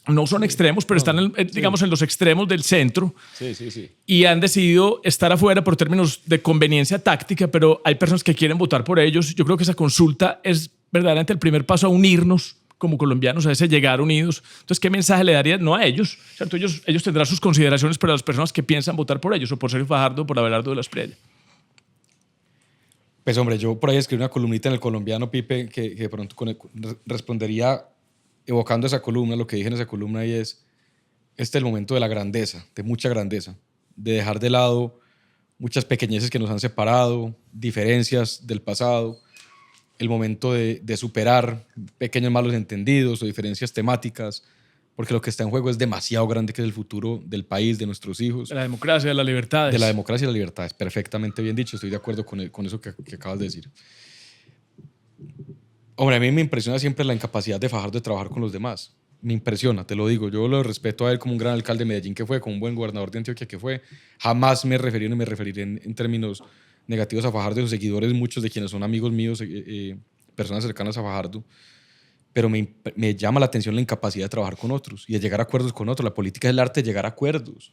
No son extremos, pero están, digamos, en los extremos del centro. Sí. Y han decidido estar afuera por términos de conveniencia táctica, pero hay personas que quieren votar por ellos. Yo creo que esa consulta es verdaderamente el primer paso a unirnos como colombianos, a ese llegar unidos. Entonces, ¿qué mensaje le daría? No a ellos, ¿cierto? Ellos tendrán sus consideraciones, pero a las personas que piensan votar por ellos, o por Sergio Fajardo o por Abelardo de la Espriella. Pues hombre, yo por ahí escribí una columnita en El Colombiano, Pipe, que de pronto respondería evocando esa columna, lo que dije en esa columna, y es, este es el momento de la grandeza, de mucha grandeza, de dejar de lado muchas pequeñeces que nos han separado, diferencias del pasado, el momento de superar pequeños malos entendidos o diferencias temáticas, porque lo que está en juego es demasiado grande, que es el futuro del país, de nuestros hijos. De la democracia, de las libertades. De la democracia y las libertades, perfectamente bien dicho, estoy de acuerdo con eso que acabas de decir. Hombre, a mí me impresiona siempre la incapacidad de Fajardo de trabajar con los demás. Me impresiona, te lo digo. Yo lo respeto a él como un gran alcalde de Medellín que fue, como un buen gobernador de Antioquia que fue. Jamás me referí ni me referiré en términos negativos a Fajardo y sus seguidores, muchos de quienes son amigos míos, personas cercanas a Fajardo. Pero me llama la atención la incapacidad de trabajar con otros y de llegar a acuerdos con otros. La política es el arte de llegar a acuerdos.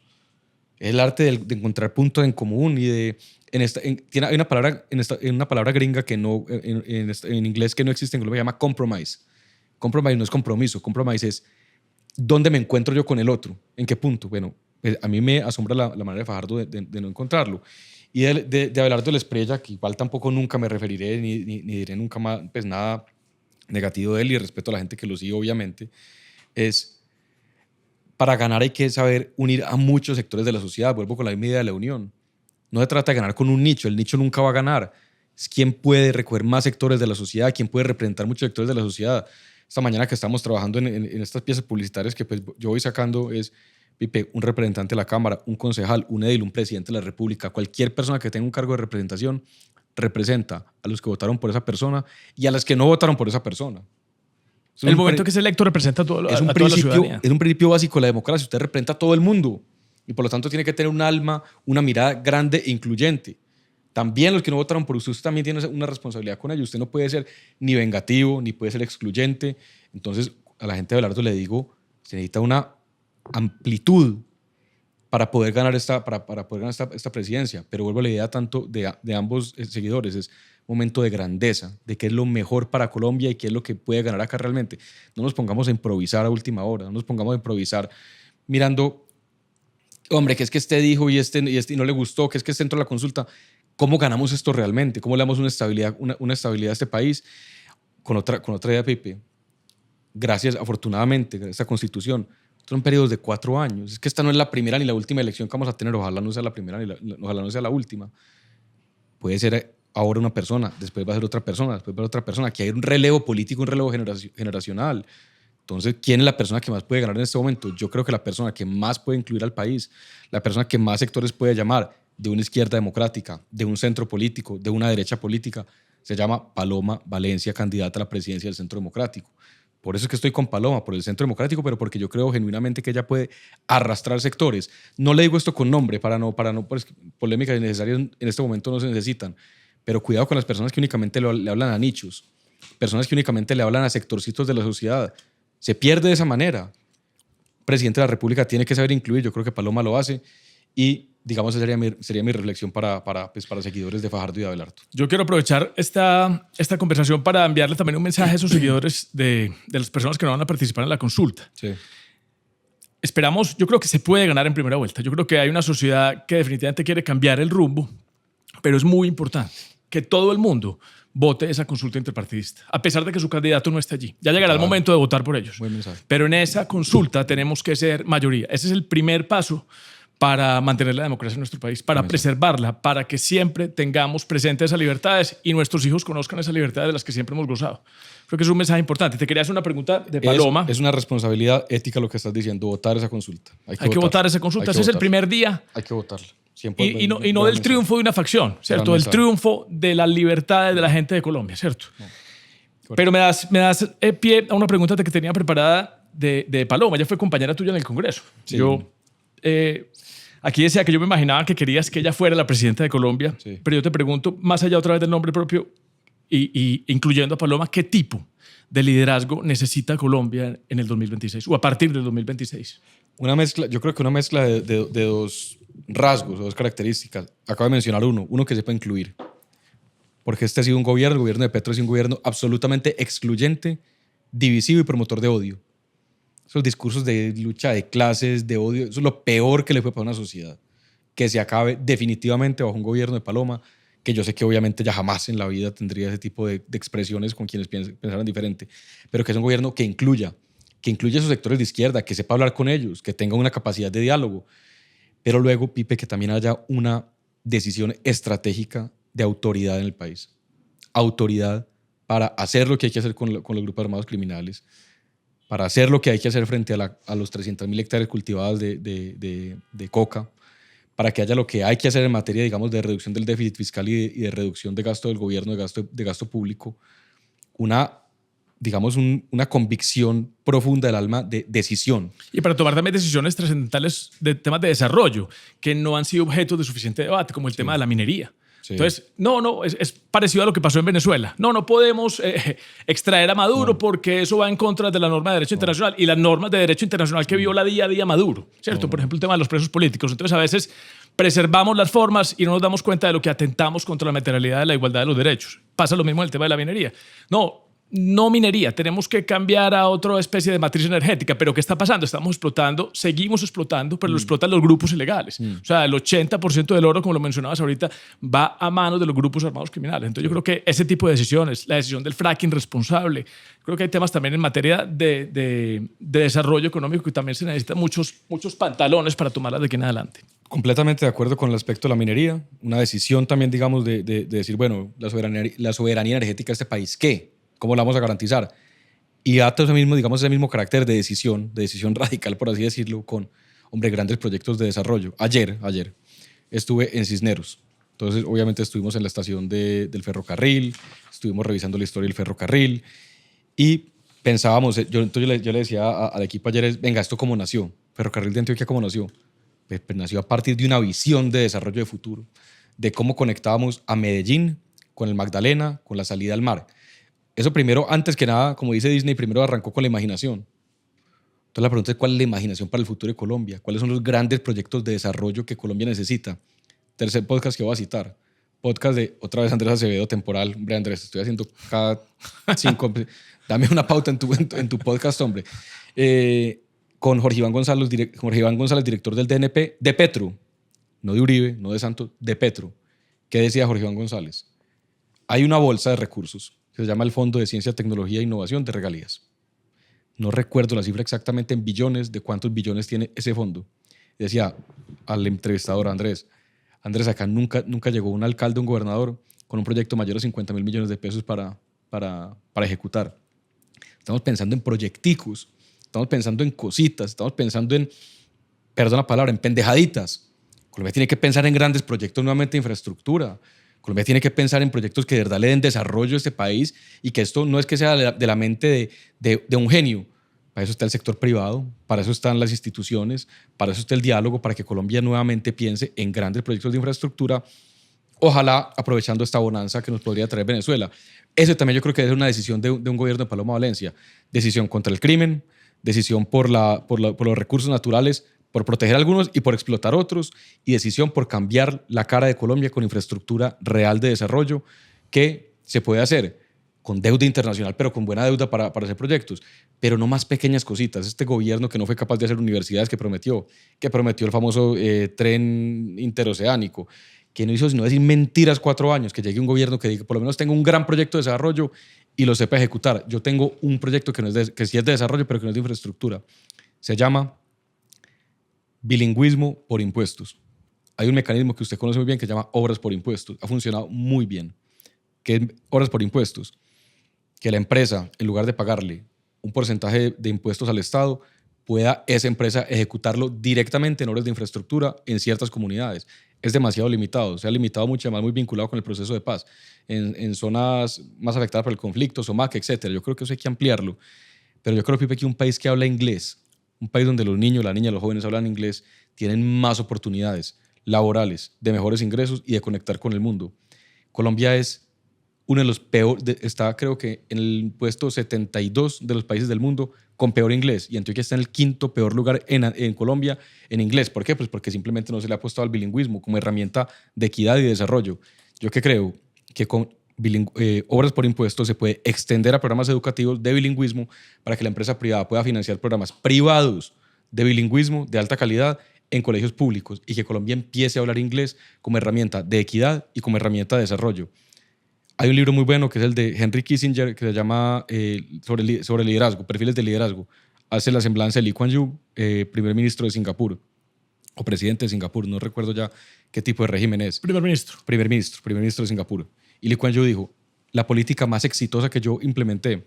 Es el arte de encontrar puntos en común y de... hay una palabra, una palabra gringa que no, en inglés que no existe en Colombia, se llama compromise. Compromise no es compromiso, compromise es dónde me encuentro yo con el otro, en qué punto. Bueno, pues a mí me asombra la manera de Fajardo de no encontrarlo. Y de Abelardo Lesprella, que igual tampoco nunca me referiré ni diré nunca más pues nada negativo de él y respeto a la gente que lo sigue, obviamente, es para ganar hay que saber unir a muchos sectores de la sociedad. Vuelvo con la misma idea de la unión. No se trata de ganar con un nicho, el nicho nunca va a ganar. Es quién puede recoger más sectores de la sociedad, quién puede representar muchos sectores de la sociedad. Esta mañana que estamos trabajando en estas piezas publicitarias que pues, yo voy sacando es, Pipe, un representante de la Cámara, un concejal, un edil, un presidente de la República, cualquier persona que tenga un cargo de representación representa a los que votaron por esa persona y a las que no votaron por esa persona. El momento que es electo representa a toda la ciudadanía. Es un principio básico de la democracia. Usted representa a todo el mundo y por lo tanto tiene que tener un alma, una mirada grande e incluyente. También los que no votaron por usted, usted también tiene una responsabilidad con ellos. Usted no puede ser ni vengativo, ni puede ser excluyente. Entonces, a la gente de Abelardo le digo, se necesita una amplitud para poder ganar esta presidencia. Pero vuelvo a la idea tanto de ambos seguidores, es momento de grandeza, de qué es lo mejor para Colombia y qué es lo que puede ganar acá realmente. No nos pongamos a improvisar a última hora, no nos pongamos a improvisar mirando, hombre, que es que este dijo y este no le gustó, que es que este entró a la consulta. ¿Cómo ganamos esto realmente? ¿Cómo le damos una estabilidad a este país? Con otra idea, Pipe. Gracias, afortunadamente, a esta constitución, son periodos de 4 años. Es que esta no es la primera ni la última elección que vamos a tener. Ojalá no sea la primera ojalá no sea la última. Puede ser ahora una persona, después va a ser otra persona, después va a ser otra persona. Aquí hay un relevo político, un relevo generacional. Entonces, ¿quién es la persona que más puede ganar en este momento? Yo creo que la persona que más puede incluir al país, la persona que más sectores puede llamar, de una izquierda democrática, de un centro político, de una derecha política, se llama Paloma Valencia, candidata a la presidencia del Centro Democrático. Por eso es que estoy con Paloma, por el Centro Democrático, pero porque yo creo genuinamente que ella puede arrastrar sectores. No le digo esto con nombre, para no pues, polémicas innecesarias en este momento no se necesitan, pero cuidado con las personas que únicamente le hablan a nichos, personas que únicamente le hablan a sectorcitos de la sociedad. Se pierde de esa manera. El presidente de la República tiene que saber incluir, yo creo que Paloma lo hace, y digamos, esa sería mi reflexión para seguidores de Fajardo y de Abelardo. Yo quiero aprovechar esta conversación para enviarle también un mensaje a esos seguidores de las personas que no van a participar en la consulta. Sí. Esperamos, yo creo que se puede ganar en primera vuelta. Yo creo que hay una sociedad que definitivamente quiere cambiar el rumbo, pero es muy importante que todo el mundo vote esa consulta interpartidista, a pesar de que su candidato no esté allí. Ya llegará el momento de votar por ellos. Buen mensaje. Pero en esa consulta tenemos que ser mayoría. Ese es el primer paso para mantener la democracia en nuestro país, para preservarla, para que siempre tengamos presentes esas libertades y nuestros hijos conozcan esas libertades de las que siempre hemos gozado. Creo que es un mensaje importante. Te quería hacer una pregunta de Paloma. Es una responsabilidad ética lo que estás diciendo, votar esa consulta. Hay que votar esa consulta. Ese es el primer día. Hay que votarla. Y no del triunfo de una facción, ¿cierto? Del triunfo de las libertades de la gente de Colombia, ¿cierto? No. Pero me das pie a una pregunta que tenía preparada de Paloma. Ella fue compañera tuya en el Congreso. Sí. Yo aquí decía que yo me imaginaba que querías que ella fuera la presidenta de Colombia, sí. Pero yo te pregunto, más allá otra vez del nombre propio y incluyendo a Paloma, ¿qué tipo de liderazgo necesita Colombia en el 2026 o a partir del 2026? Una mezcla, yo creo que una mezcla de dos rasgos, dos características. Acabo de mencionar uno que sepa incluir. Porque este ha sido el gobierno de Petro ha sido un gobierno absolutamente excluyente, divisivo y promotor de odio. Esos discursos de lucha de clases, de odio, eso es lo peor que le puede pasar a una sociedad. Que se acabe definitivamente bajo un gobierno de Paloma, que yo sé que obviamente ya jamás en la vida tendría ese tipo de expresiones con quienes pensaran diferente, pero que es un gobierno que incluya esos sectores de izquierda, que sepa hablar con ellos, que tenga una capacidad de diálogo, pero luego, Pipe, que también haya una decisión estratégica de autoridad en el país. Autoridad para hacer lo que hay que hacer con los grupos armados criminales, para hacer lo que hay que hacer frente a los 300.000 hectáreas cultivadas de coca, para que haya lo que hay que hacer en materia, digamos, de reducción del déficit fiscal y de reducción de gasto del gobierno, de gasto público, una convicción profunda del alma de decisión. Y para tomar también decisiones trascendentales de temas de desarrollo que no han sido objeto de suficiente debate, como el tema de la minería. Sí. Entonces, es parecido a lo que pasó en Venezuela. No podemos extraer a Maduro porque eso va en contra de la norma de derecho internacional y las normas de derecho internacional que viola día a día Maduro, ¿cierto? Por ejemplo, el tema de los presos políticos. Entonces, a veces preservamos las formas y no nos damos cuenta de lo que atentamos contra la materialidad de la igualdad de los derechos. Pasa lo mismo en el tema de la minería. No minería, tenemos que cambiar a otra especie de matriz energética, pero ¿qué está pasando? Estamos explotando, seguimos explotando, pero lo explotan los grupos ilegales. O sea, el 80% del oro, como lo mencionabas ahorita, va a manos de los grupos armados criminales. Entonces yo creo que ese tipo de decisiones, la decisión del fracking responsable, creo que hay temas también en materia de desarrollo económico que también se necesitan muchos pantalones para tomarlas de aquí en adelante. Completamente de acuerdo con el aspecto de la minería. Una decisión también, digamos, de decir, bueno, la soberanía energética de este país, ¿qué? ¿Cómo la vamos a garantizar? Y dato ese mismo carácter de decisión radical, por así decirlo, con, grandes proyectos de desarrollo. Ayer estuve en Cisneros. Entonces, obviamente, estuvimos en la estación del ferrocarril, estuvimos revisando la historia del ferrocarril y pensábamos, yo le decía al equipo ayer, venga, ¿esto cómo nació? Ferrocarril de Antioquia, ¿cómo nació? Pues nació a partir de una visión de desarrollo de futuro, de cómo conectábamos a Medellín con el Magdalena, con la salida al mar. Eso primero, antes que nada, como dice Disney, primero arrancó con la imaginación. Entonces la pregunta es, ¿cuál es la imaginación para el futuro de Colombia? ¿Cuáles son los grandes proyectos de desarrollo que Colombia necesita? Tercer podcast que voy a citar. Podcast de, otra vez, Andrés Acevedo, temporal. Hombre, Andrés, estoy haciendo cada 5... Dame una pauta en tu podcast, hombre. Con Jorge Iván González, director del DNP, de Petro. No de Uribe, no de Santos, de Petro. ¿Qué decía Jorge Iván González? Hay una bolsa de recursos que se llama el Fondo de Ciencia, Tecnología e Innovación de Regalías. No recuerdo la cifra exactamente en billones, de cuántos billones tiene ese fondo. Y decía al entrevistador Andrés, acá nunca llegó un alcalde, un gobernador con un proyecto mayor a 50.000 millones de pesos para ejecutar. Estamos pensando en proyecticos, estamos pensando en cositas, estamos pensando en, perdón la palabra, en pendejaditas. Colombia tiene que pensar en grandes proyectos nuevamente de infraestructura. Colombia tiene que pensar en proyectos que de verdad le den desarrollo a este país y que esto no es que sea de la mente de un genio. Para eso está el sector privado, para eso están las instituciones, para eso está el diálogo, para que Colombia nuevamente piense en grandes proyectos de infraestructura, ojalá aprovechando esta bonanza que nos podría traer Venezuela. Eso también yo creo que es una decisión de un gobierno de Paloma Valencia. Decisión contra el crimen, decisión por los recursos naturales, por proteger a algunos y por explotar otros, y decisión por cambiar la cara de Colombia con infraestructura real de desarrollo que se puede hacer con deuda internacional, pero con buena deuda para hacer proyectos, pero no más pequeñas cositas. Este gobierno que no fue capaz de hacer universidades que prometió el famoso tren interoceánico, que no hizo sino decir mentiras 4 años, que llegue un gobierno que diga, por lo menos tengo un gran proyecto de desarrollo y lo sepa ejecutar. Yo tengo un proyecto que sí es de desarrollo, pero que no es de infraestructura. Se llama bilingüismo por impuestos. Hay un mecanismo que usted conoce muy bien que se llama obras por impuestos. Ha funcionado muy bien. ¿Qué es obras por impuestos? Que la empresa, en lugar de pagarle un porcentaje de impuestos al Estado, pueda esa empresa ejecutarlo directamente en obras de infraestructura en ciertas comunidades. Es demasiado limitado. Se ha limitado mucho más, muy vinculado con el proceso de paz. En zonas más afectadas por el conflicto, Somaca, etc. Yo creo que eso hay que ampliarlo. Pero yo creo, Pipe, que un país que habla inglés, un país donde los niños, las niñas, los jóvenes hablan inglés, tienen más oportunidades laborales, de mejores ingresos y de conectar con el mundo. Colombia es uno de los peores, está creo que en el puesto 72 de los países del mundo con peor inglés, y Antioquia está en el 5º peor lugar en Colombia en inglés. ¿Por qué? Pues porque simplemente no se le ha apostado al bilingüismo como herramienta de equidad y desarrollo. Yo que creo que con obras por impuestos se puede extender a programas educativos de bilingüismo para que la empresa privada pueda financiar programas privados de bilingüismo de alta calidad en colegios públicos, y que Colombia empiece a hablar inglés como herramienta de equidad y como herramienta de desarrollo. Hay un libro muy bueno que es el de Henry Kissinger que se llama sobre liderazgo, perfiles de liderazgo. Hace la semblanza de Lee Kuan Yew, primer ministro de Singapur, o presidente de Singapur, no recuerdo ya qué tipo de régimen es. Primer ministro de Singapur. Y Lee Kuan Yew dijo, la política más exitosa que yo implementé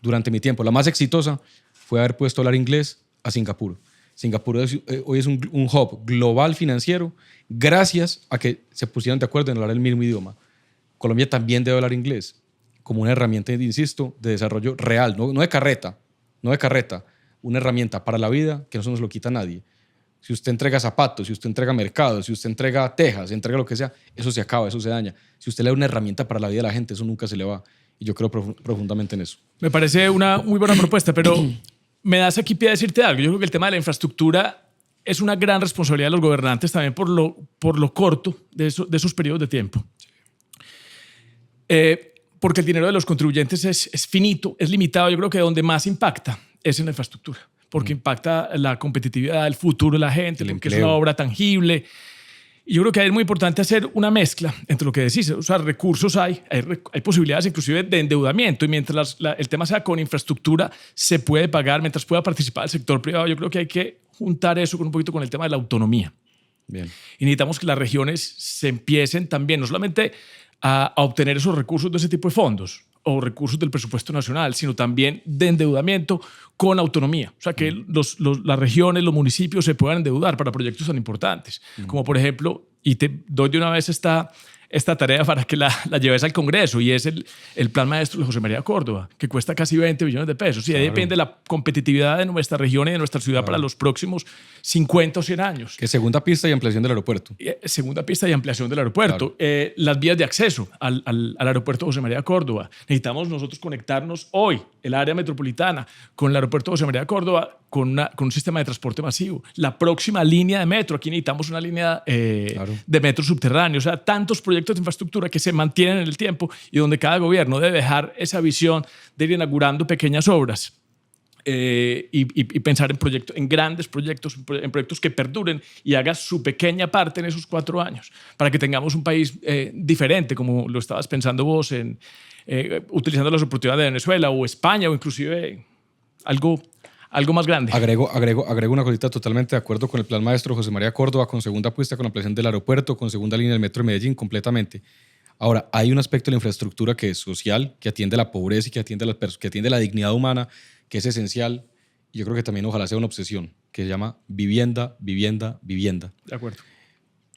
durante mi tiempo, la más exitosa, fue haber puesto a hablar inglés a Singapur. Singapur hoy es un hub global financiero gracias a que se pusieron de acuerdo en hablar el mismo idioma. Colombia también debe hablar inglés como una herramienta, insisto, de desarrollo real, no de carreta, una herramienta para la vida que no se nos lo quita a nadie. Si usted entrega zapatos, si usted entrega mercados, si usted entrega tejas, entrega lo que sea, eso se acaba, eso se daña. Si usted le da una herramienta para la vida de la gente, eso nunca se le va. Y yo creo profundamente en eso. Me parece una muy buena propuesta, pero me das aquí pie a decirte algo. Yo creo que el tema de la infraestructura es una gran responsabilidad de los gobernantes también por lo corto de esos periodos de tiempo. Porque el dinero de los contribuyentes es finito, es limitado. Yo creo que donde más impacta es en la infraestructura, porque impacta la competitividad, el futuro de la gente, porque es una obra tangible. Y yo creo que ahí es muy importante hacer una mezcla entre lo que decís, o sea, recursos hay posibilidades inclusive de endeudamiento, y mientras el tema sea con infraestructura, se puede pagar, mientras pueda participar el sector privado. Yo creo que hay que juntar eso con un poquito con el tema de la autonomía. Bien. Y necesitamos que las regiones se empiecen también, no solamente a obtener esos recursos de ese tipo de fondos o recursos del presupuesto nacional, sino también de endeudamiento con autonomía. O sea, que las regiones, los municipios se puedan endeudar para proyectos tan importantes. Como por ejemplo, y te doy de una vez esta tarea para que la lleves al Congreso, y es el Plan Maestro de José María Córdoba, que cuesta casi 20 billones de pesos. Y ahí depende la competitividad de nuestra región y de nuestra ciudad para los próximos 50 o 100 años. Que segunda pista y ampliación del aeropuerto. Segunda pista y ampliación del aeropuerto. Las vías de acceso al aeropuerto José María Córdoba. Necesitamos nosotros conectarnos hoy, el área metropolitana, con el aeropuerto José María Córdoba, con un sistema de transporte masivo. La próxima línea de metro. Aquí necesitamos una línea de metro subterráneo. O sea, tantos proyectos de infraestructura que se mantienen en el tiempo y donde cada gobierno debe dejar esa visión de ir inaugurando pequeñas obras. Y pensar en grandes proyectos, en proyectos que perduren y haga su pequeña parte en esos 4 años, para que tengamos un país diferente, como lo estabas pensando vos, utilizando las oportunidades de Venezuela o España, o inclusive algo más grande. Agrego una cosita: totalmente de acuerdo con el Plan Maestro José María Córdoba, con segunda apuesta, con ampliación del aeropuerto, con segunda línea del metro de Medellín, completamente. Ahora, hay un aspecto de la infraestructura que es social, que atiende la pobreza y que atiende la dignidad humana, que es esencial, y yo creo que también ojalá sea una obsesión, que se llama vivienda, vivienda, vivienda. De acuerdo.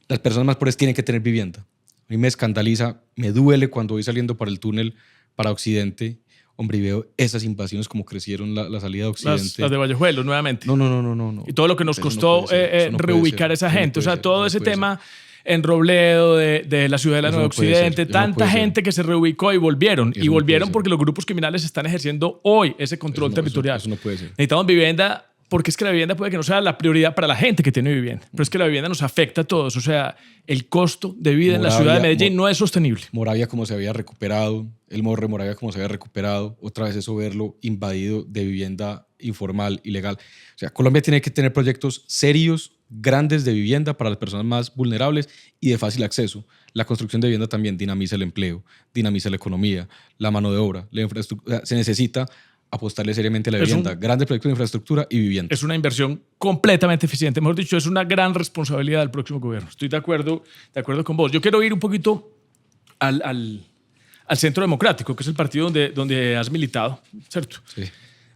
Las personas más pobres tienen que tener vivienda. A mí me escandaliza, me duele cuando voy saliendo para el túnel para Occidente, hombre, y veo esas invasiones como crecieron la salida de Occidente. Las de Vallejuelo, nuevamente. No. Y todo lo que nos costó reubicar a esa gente. O sea, todo ese tema en Robledo, de la ciudad de la Nueva Occidente, tanta gente que se reubicó y volvieron. Y volvieron porque los grupos criminales están ejerciendo hoy ese control territorial. Eso no puede ser. Necesitamos vivienda, porque es que la vivienda puede que no sea la prioridad para la gente que tiene vivienda, pero es que la vivienda nos afecta a todos. O sea, el costo de vida en la ciudad de Medellín no es sostenible. Moravia, como se había recuperado, el Morro de Moravia, como se había recuperado, otra vez eso verlo invadido de vivienda informal, ilegal. O sea, Colombia tiene que tener proyectos serios, grandes de vivienda para las personas más vulnerables y de fácil acceso. La construcción de vivienda también dinamiza el empleo, dinamiza la economía, la mano de obra, la infraestructura. Se necesita apostarle seriamente a la vivienda, grandes proyectos de infraestructura y vivienda. Es una inversión completamente eficiente. Mejor dicho, es una gran responsabilidad del próximo gobierno. Estoy de acuerdo con vos. Yo quiero ir un poquito al Centro Democrático, que es el partido donde has militado, ¿cierto? Sí.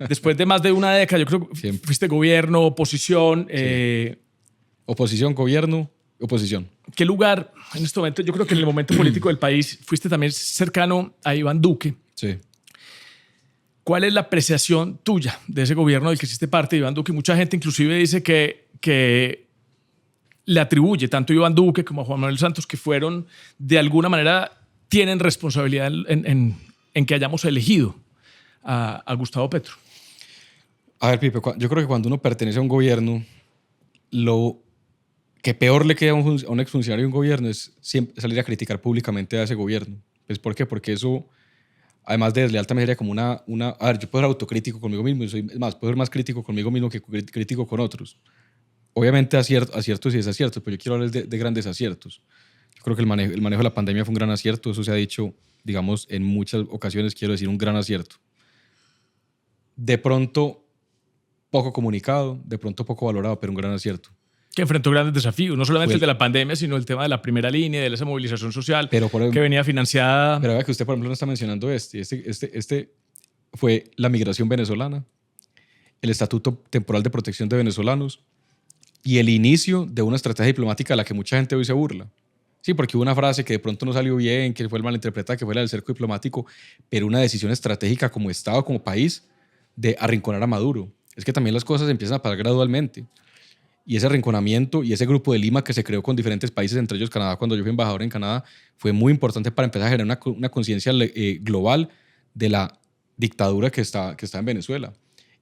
Después de más de una década, yo creo que fuiste gobierno, oposición. Sí. Oposición, gobierno, oposición. ¿Qué lugar en este momento? Yo creo que en el momento político del país fuiste también cercano a Iván Duque. Sí. ¿Cuál es la apreciación tuya de ese gobierno del que hiciste parte, Iván Duque? Mucha gente inclusive dice que le atribuye tanto a Iván Duque como a Juan Manuel Santos, que fueron, de alguna manera, tienen responsabilidad en que hayamos elegido a Gustavo Petro. A ver, Pipe, yo creo que cuando uno pertenece a un gobierno, lo que peor le queda a un exfuncionario de un gobierno es siempre salir a criticar públicamente a ese gobierno. Pues, ¿por qué? Porque eso, además de desleal, también sería como una... A ver, yo puedo ser autocrítico conmigo mismo, puedo ser más crítico conmigo mismo que crítico con otros. Obviamente aciertos y desaciertos, pero yo quiero hablar de grandes aciertos. Yo creo que el manejo de la pandemia fue un gran acierto, eso se ha dicho, digamos, en muchas ocasiones, quiero decir, un gran acierto. De pronto, poco comunicado, de pronto poco valorado, pero un gran acierto. Que enfrentó grandes desafíos, no solamente el de la pandemia, sino el tema de la primera línea, de esa movilización social que venía financiada. Pero vea que usted, por ejemplo, no está mencionando este fue la migración venezolana, el Estatuto Temporal de Protección de Venezolanos y el inicio de una estrategia diplomática a la que mucha gente hoy se burla. Sí, porque hubo una frase que de pronto no salió bien, que fue malinterpretada, que fue la del cerco diplomático, pero una decisión estratégica como Estado, como país, de arrinconar a Maduro. Es que también las cosas empiezan a pasar gradualmente. Y ese arrinconamiento y ese grupo de Lima que se creó con diferentes países, entre ellos Canadá, cuando yo fui embajador en Canadá, fue muy importante para empezar a generar una conciencia global de la dictadura que está en Venezuela.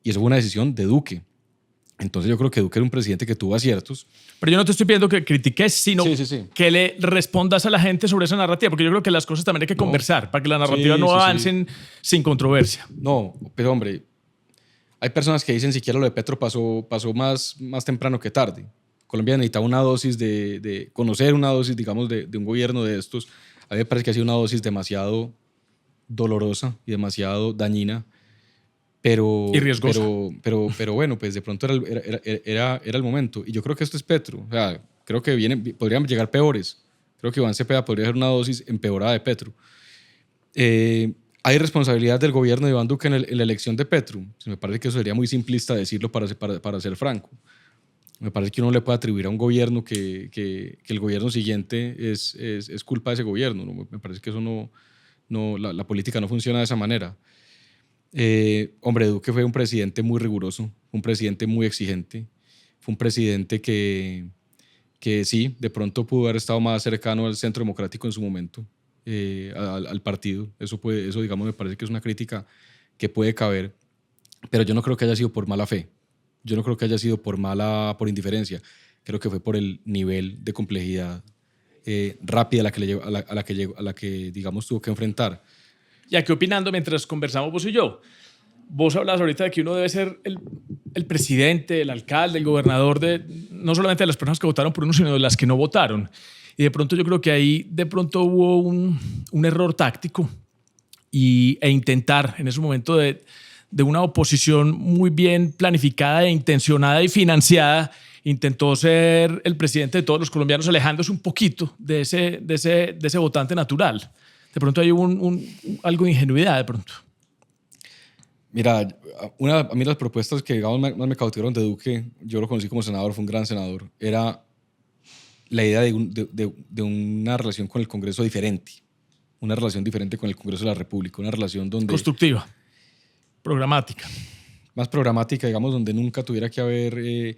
Y eso fue una decisión de Duque. Entonces yo creo que Duque era un presidente que tuvo aciertos. Pero yo no te estoy pidiendo que critiques, sino Sí. que le respondas a la gente sobre esa narrativa, porque yo creo que las cosas también hay que conversar para que la narrativa no avancen sin controversia. No, pero hombre, hay personas que dicen siquiera lo de Petro pasó más temprano que tarde. Colombia necesitaba una dosis de conocer una dosis, digamos, de un gobierno de estos. A mí me parece que ha sido una dosis demasiado dolorosa y demasiado dañina. Y riesgosa. Pero bueno, pues de pronto era el momento. Y yo creo que esto es Petro. O sea, creo que podrían llegar peores. Creo que Iván Cepeda podría ser una dosis empeorada de Petro. ¿Hay responsabilidad del gobierno de Iván Duque en la elección de Petro? Pues me parece que eso sería muy simplista decirlo para ser franco. Me parece que uno le puede atribuir a un gobierno que el gobierno siguiente es culpa de ese gobierno, ¿no? Me parece que eso la política no funciona de esa manera. Hombre, Duque fue un presidente muy riguroso, un presidente muy exigente, fue un presidente que sí, de pronto pudo haber estado más cercano al centro democrático en su momento, al partido. Eso digamos, me parece que es una crítica que puede caber, pero yo no creo que haya sido por mala fe, yo no creo que haya sido por indiferencia, creo que fue por el nivel de complejidad rápida a la que digamos tuvo que enfrentar. Y aquí opinando mientras conversamos vos y yo, vos hablas ahorita de que uno debe ser el presidente, el alcalde, el gobernador no solamente de las personas que votaron por uno, sino de las que no votaron. Y de pronto yo creo que ahí de pronto hubo un error táctico e intentar en ese momento de una oposición muy bien planificada e intencionada y financiada, intentó ser el presidente de todos los colombianos, alejándose un poquito de ese votante natural. De pronto hay algo de ingenuidad de pronto. Mira, a mí las propuestas que digamos más me cautivaron de Duque, yo lo conocí como senador, fue un gran senador, era la idea de una relación con el Congreso diferente, una relación diferente con el Congreso de la República, una relación donde... Constructiva, programática. Más programática, digamos, donde nunca tuviera que haber... y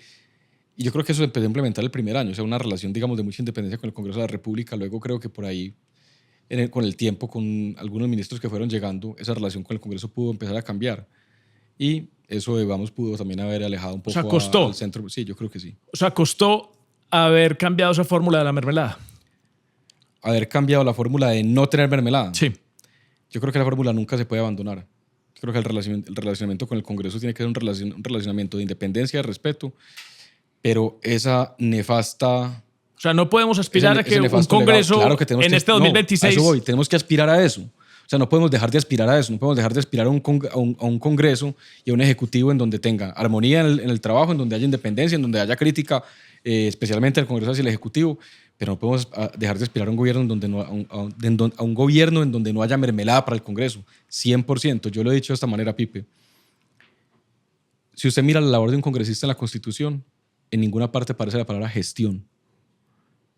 yo creo que eso se empezó a implementar el primer año, o sea, una relación, digamos, de mucha independencia con el Congreso de la República. Luego creo que por ahí, con el tiempo, con algunos ministros que fueron llegando, esa relación con el Congreso pudo empezar a cambiar. Y eso, digamos, pudo también haber alejado un poco al centro. Sí, yo creo que sí. O sea, costó haber cambiado esa fórmula de la mermelada. Haber cambiado la fórmula de no tener mermelada. Sí. Yo creo que la fórmula nunca se puede abandonar. Yo creo que el relacionamiento con el Congreso tiene que ser un relacionamiento de independencia, de respeto, pero esa nefasta... O sea, no podemos aspirar a que un Congreso claro que en este 2026... No, a eso voy, tenemos que aspirar a eso. O sea, no podemos dejar de aspirar a eso, no podemos dejar de aspirar a un Congreso y a un Ejecutivo en donde tenga armonía en el trabajo, en donde haya independencia, en donde haya crítica, especialmente al Congreso hacia el Ejecutivo, pero no podemos dejar de aspirar a un gobierno a un gobierno en donde no haya mermelada para el Congreso, 100%. Yo lo he dicho de esta manera, Pipe. Si usted mira la labor de un congresista en la Constitución, en ninguna parte aparece la palabra gestión.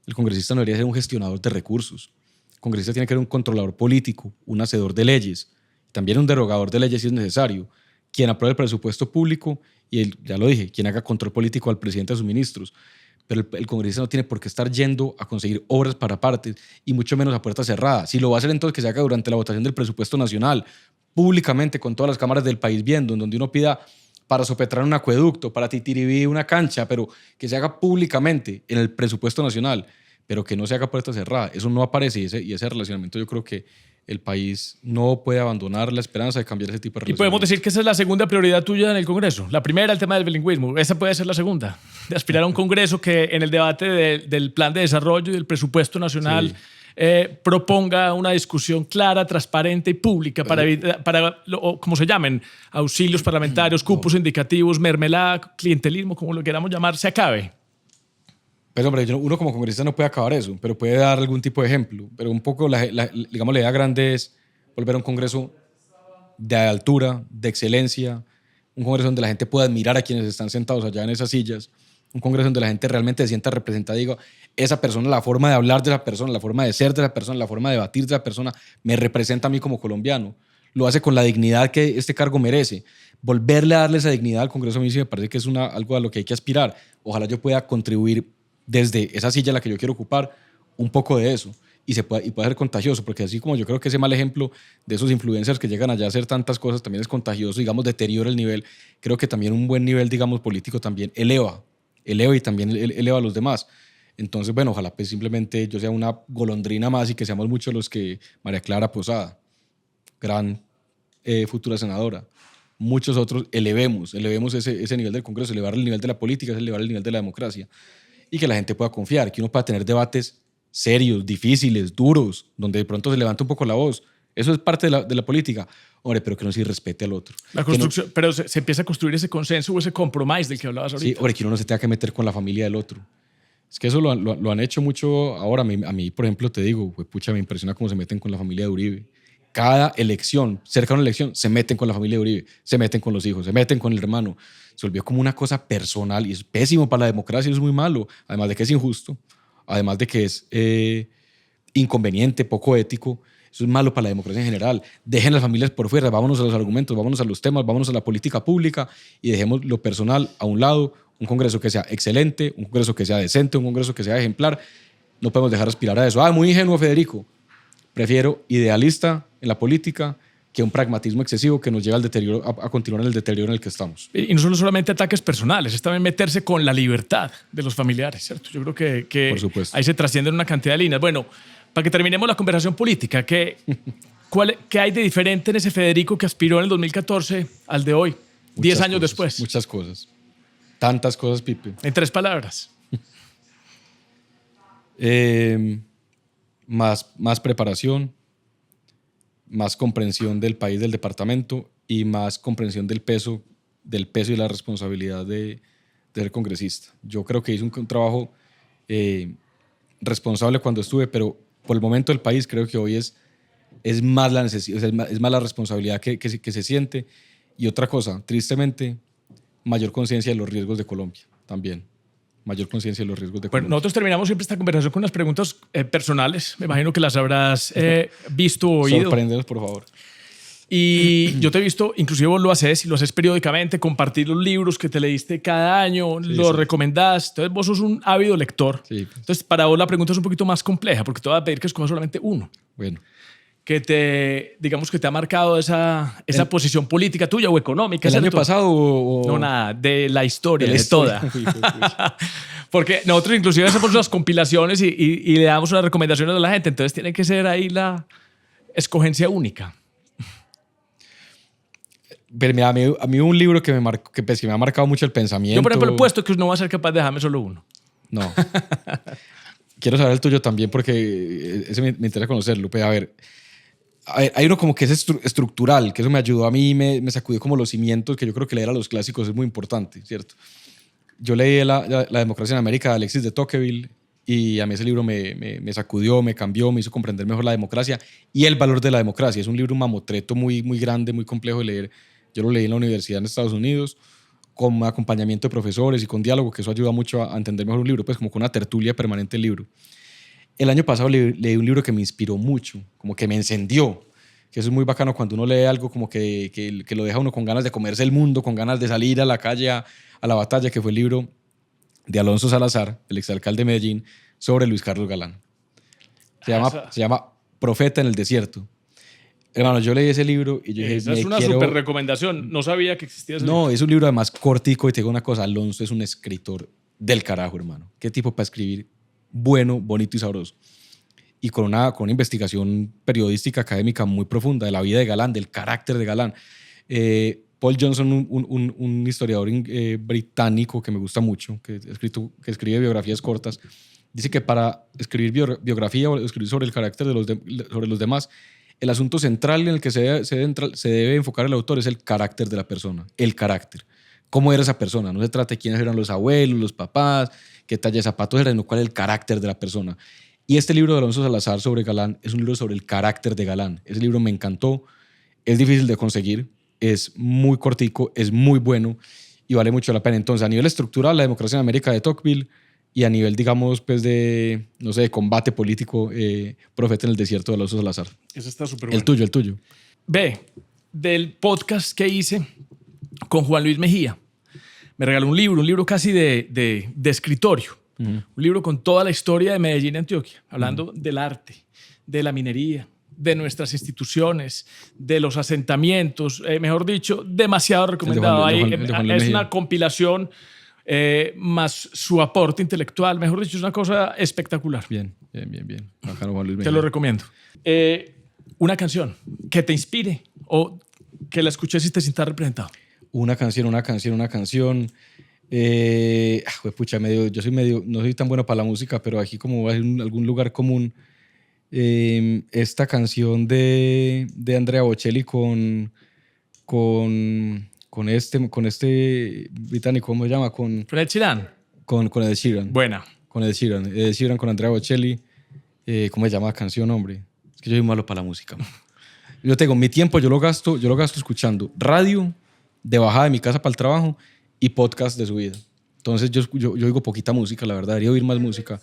El congresista no debería ser un gestionador de recursos. El congresista tiene que ser un controlador político, un hacedor de leyes, también un derogador de leyes si es necesario, quien apruebe el presupuesto público y, ya lo dije, quien haga control político al presidente y a sus ministros. Pero el congresista no tiene por qué estar yendo a conseguir obras para partes y mucho menos a puerta cerrada. Si lo va a hacer, entonces que se haga durante la votación del presupuesto nacional, públicamente, con todas las cámaras del país viendo, en donde uno pida para sopetrar un acueducto, para titiribí una cancha, pero que se haga públicamente en el presupuesto nacional, pero que no se haga puerta cerrada. Eso no aparece y ese relacionamiento yo creo que el país no puede abandonar la esperanza de cambiar ese tipo de relacionamiento. Y podemos decir que esa es la segunda prioridad tuya en el Congreso. La primera, el tema del bilingüismo. Esa puede ser la segunda. De aspirar a un Congreso que en el debate del plan de desarrollo y del presupuesto nacional sí. Proponga una discusión clara, transparente y pública para como se llamen, auxilios parlamentarios, cupos indicativos, mermelada, clientelismo, como lo queramos llamar, se acabe. Pero hombre, uno como congresista no puede acabar eso, pero puede dar algún tipo de ejemplo. Pero un poco, digamos, la idea grande es volver a un congreso de altura, de excelencia, un congreso donde la gente pueda admirar a quienes están sentados allá en esas sillas, un congreso donde la gente realmente se sienta representada y diga, esa persona, la forma de hablar de esa persona, la forma de ser de esa persona, la forma de debatir de esa persona, me representa a mí como colombiano. Lo hace con la dignidad que este cargo merece. Volverle a darle esa dignidad al Congreso a mí sí me parece que es algo a lo que hay que aspirar. ojalá yo pueda contribuir desde esa silla a la que yo quiero ocupar un poco de eso y pueda ser contagioso, porque así como yo creo que ese mal ejemplo de esos influencers que llegan allá a hacer tantas cosas también es contagioso, digamos, deteriora el nivel, creo que también un buen nivel, digamos, político también eleva y también eleva a los demás. Entonces, bueno, ojalá pues simplemente yo sea una golondrina más y que seamos muchos los que María Clara Posada, gran futura senadora, muchos otros elevemos ese nivel del Congreso, elevar el nivel de la política, es elevar el nivel de la democracia y que la gente pueda confiar, que uno pueda tener debates serios, difíciles, duros, donde de pronto se levanta un poco la voz. Eso es parte de la política. Hombre, pero que no se irrespete al otro. La construcción, no, pero se empieza a construir ese consenso o ese compromiso del que hablabas ahorita. Sí, hombre, que uno no se tenga que meter con la familia del otro. Es que eso lo han hecho mucho ahora. A mí, por ejemplo, te digo, pucha, me impresiona cómo se meten con la familia de Uribe. Cada elección, cerca de una elección, se meten con la familia de Uribe, se meten con los hijos, se meten con el hermano. Se volvió como una cosa personal y es pésimo para la democracia, es muy malo. Además de que es injusto, además de que es inconveniente, poco ético. Eso es malo para la democracia en general. Dejen las familias por fuera, vámonos a los argumentos, vámonos a los temas, vámonos a la política pública y dejemos lo personal a un lado. Un Congreso que sea excelente, un Congreso que sea decente, un Congreso que sea ejemplar. No podemos dejar aspirar a eso. Muy ingenuo, Federico. Prefiero idealista en la política que un pragmatismo excesivo que nos lleva al deterioro, a continuar en el deterioro en el que estamos. Y no son solamente ataques personales, es también meterse con la libertad de los familiares, ¿cierto? Yo creo que por supuesto, ahí se trascienden una cantidad de líneas. Bueno, para que terminemos la conversación política, ¿qué hay de diferente en ese Federico que aspiró en el 2014 al de hoy, 10 años después? Muchas cosas. Tantas cosas, Pipe. En 3 palabras. Más preparación, más comprensión del país, del departamento y más comprensión del peso y la responsabilidad de ser congresista. Yo creo que hice un trabajo responsable cuando estuve, pero por el momento del país creo que hoy es más la necesidad, es más la responsabilidad que se siente. Y otra cosa, tristemente, mayor conciencia de los riesgos de Colombia también. Mayor conciencia de los riesgos de Colombia. Bueno, nosotros terminamos siempre esta conversación con unas preguntas personales. Me imagino que las habrás visto o oído. Sorpréndenos, por favor. Y yo te he visto, inclusive vos lo haces periódicamente, compartir los libros que te leíste cada año, los recomendás. Entonces vos sos un ávido lector. Sí. Entonces para vos la pregunta es un poquito más compleja porque te voy a pedir que escojas solamente uno. Bueno. Que digamos que te ha marcado esa posición política tuya o económica. ¿El año pasado o...? No, nada, de la historia, de toda. Porque nosotros inclusive hacemos unas compilaciones y le damos unas recomendaciones a la gente, entonces tiene que ser ahí la escogencia única. Pero mira, a mí un libro que me ha marcado mucho el pensamiento. Yo, por ejemplo, he puesto que no va a ser capaz de dejarme solo uno. No. Quiero saber el tuyo también porque ese me interesa conocerlo. Pero a ver, hay uno como que es estructural, que eso me ayudó a mí, me sacudió como los cimientos, que yo creo que leer a los clásicos es muy importante, ¿cierto? Yo leí la democracia en América de Alexis de Tocqueville y a mí ese libro me sacudió, me cambió, me hizo comprender mejor la democracia y el valor de la democracia. Es un libro mamotreto muy, muy grande, muy complejo de leer. Yo lo leí en la universidad en Estados Unidos con acompañamiento de profesores y con diálogo, que eso ayuda mucho a entender mejor un libro, pues como con una tertulia permanente del libro. El año pasado leí un libro que me inspiró mucho, como que me encendió, que eso es muy bacano cuando uno lee algo como que lo deja uno con ganas de comerse el mundo, con ganas de salir a la calle a la batalla, que fue el libro de Alonso Salazar, el exalcalde de Medellín, sobre Luis Carlos Galán. Se llama Profeta en el Desierto. Hermano, yo leí ese libro y yo dije... Esa es una súper recomendación. No sabía que existía ese libro. No, es un libro además cortico y te digo una cosa, Alonso es un escritor del carajo, hermano. Qué tipo para escribir bueno, bonito y sabroso. Y con una investigación periodística académica muy profunda de la vida de Galán, del carácter de Galán. Paul Johnson, un historiador británico que me gusta mucho, que escribe biografías cortas, dice que para escribir biografía o escribir sobre el carácter sobre los demás, el asunto central en el que se debe enfocar el autor es el carácter de la persona, el carácter. ¿Cómo era esa persona? No se trata de quiénes eran los abuelos, los papás, qué talla de zapatos eran, sino cuál es el carácter de la persona. Y este libro de Alonso Salazar sobre Galán es un libro sobre el carácter de Galán. Ese libro me encantó, es difícil de conseguir, es muy cortico, es muy bueno y vale mucho la pena. Entonces, a nivel estructural, la democracia en América de Tocqueville y a nivel, digamos, pues de, no sé, de combate político, Profeta en el Desierto de Alonso Salazar. Eso está súper bueno. El tuyo. Ve, del podcast que hice con Juan Luis Mejía, me regaló un libro casi de escritorio. Un libro con toda la historia de Medellín y Antioquia, hablando del arte, de la minería, de nuestras instituciones, de los asentamientos, mejor dicho, demasiado recomendado. Es una compilación más su aporte intelectual, mejor dicho, es una cosa espectacular. Bien. Bacano, Juan Luis Mejía. Te lo recomiendo. Una canción que te inspire o que la escuches y te sientas representado. Una canción. Pucha, yo no soy tan bueno para la música, pero aquí como hay algún lugar común. Esta canción de Andrea Bocelli con este británico, ¿cómo se llama? Con Ed Sheeran. Con Ed Sheeran. Buena. Con Ed Sheeran, con Andrea Bocelli. ¿Cómo se llama la canción, hombre? Es que yo soy malo para la música. Yo tengo mi tiempo, yo lo gasto escuchando radio de bajada de mi casa para el trabajo y podcast de subida. Entonces yo oigo poquita música, la verdad, debería oír más música.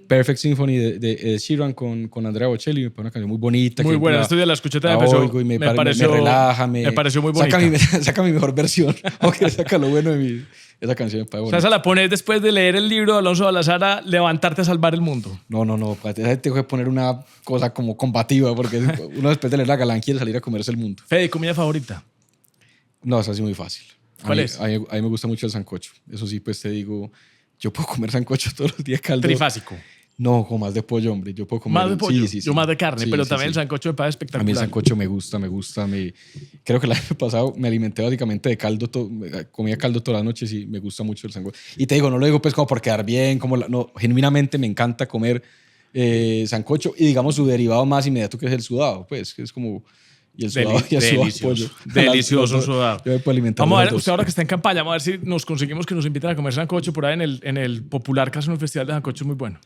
Perfect Symphony de Ed Sheeran con Andrea Bocelli, me parece una canción muy bonita. Muy buena, estos días la escuché también. Me relaja, me pareció muy bonita. Saca mi mejor versión, aunque saca lo bueno de mí. Esa canción me parece bonita. O sea, esa la pones después de leer el libro de Alonso Balazara, Levantarte a salvar el mundo. No, tengo que poner una cosa como combativa, porque uno después de leer La Galán quiere salir a comerse el mundo. Fede, ¿comida favorita? No, es así muy fácil. ¿Cuál es? A mí me gusta mucho el sancocho. Eso sí, pues te digo, yo puedo comer sancocho todos los días, caldo. Trifásico. No, con más de pollo, hombre. Yo puedo comer. Más de pollo. Sí. Yo más de carne, pero también el sancocho me parece espectacular. A mí el sancocho me gusta. Creo que el año pasado me alimenté básicamente de caldo. Comía caldo todas las noches y me gusta mucho el sancocho. Y te digo, no lo digo pues como por quedar bien. No, genuinamente me encanta comer sancocho y digamos su derivado más inmediato que es el sudado. Pues que es como... Y el sudado, delicioso. Pollo. Delicioso sudado. Yo me puedo alimentar. Vamos a ver, usted ahora que está en campaña, vamos a ver si nos conseguimos que nos inviten a comer sancocho por ahí en el popular caso en el Festival de Sancocho, es muy bueno.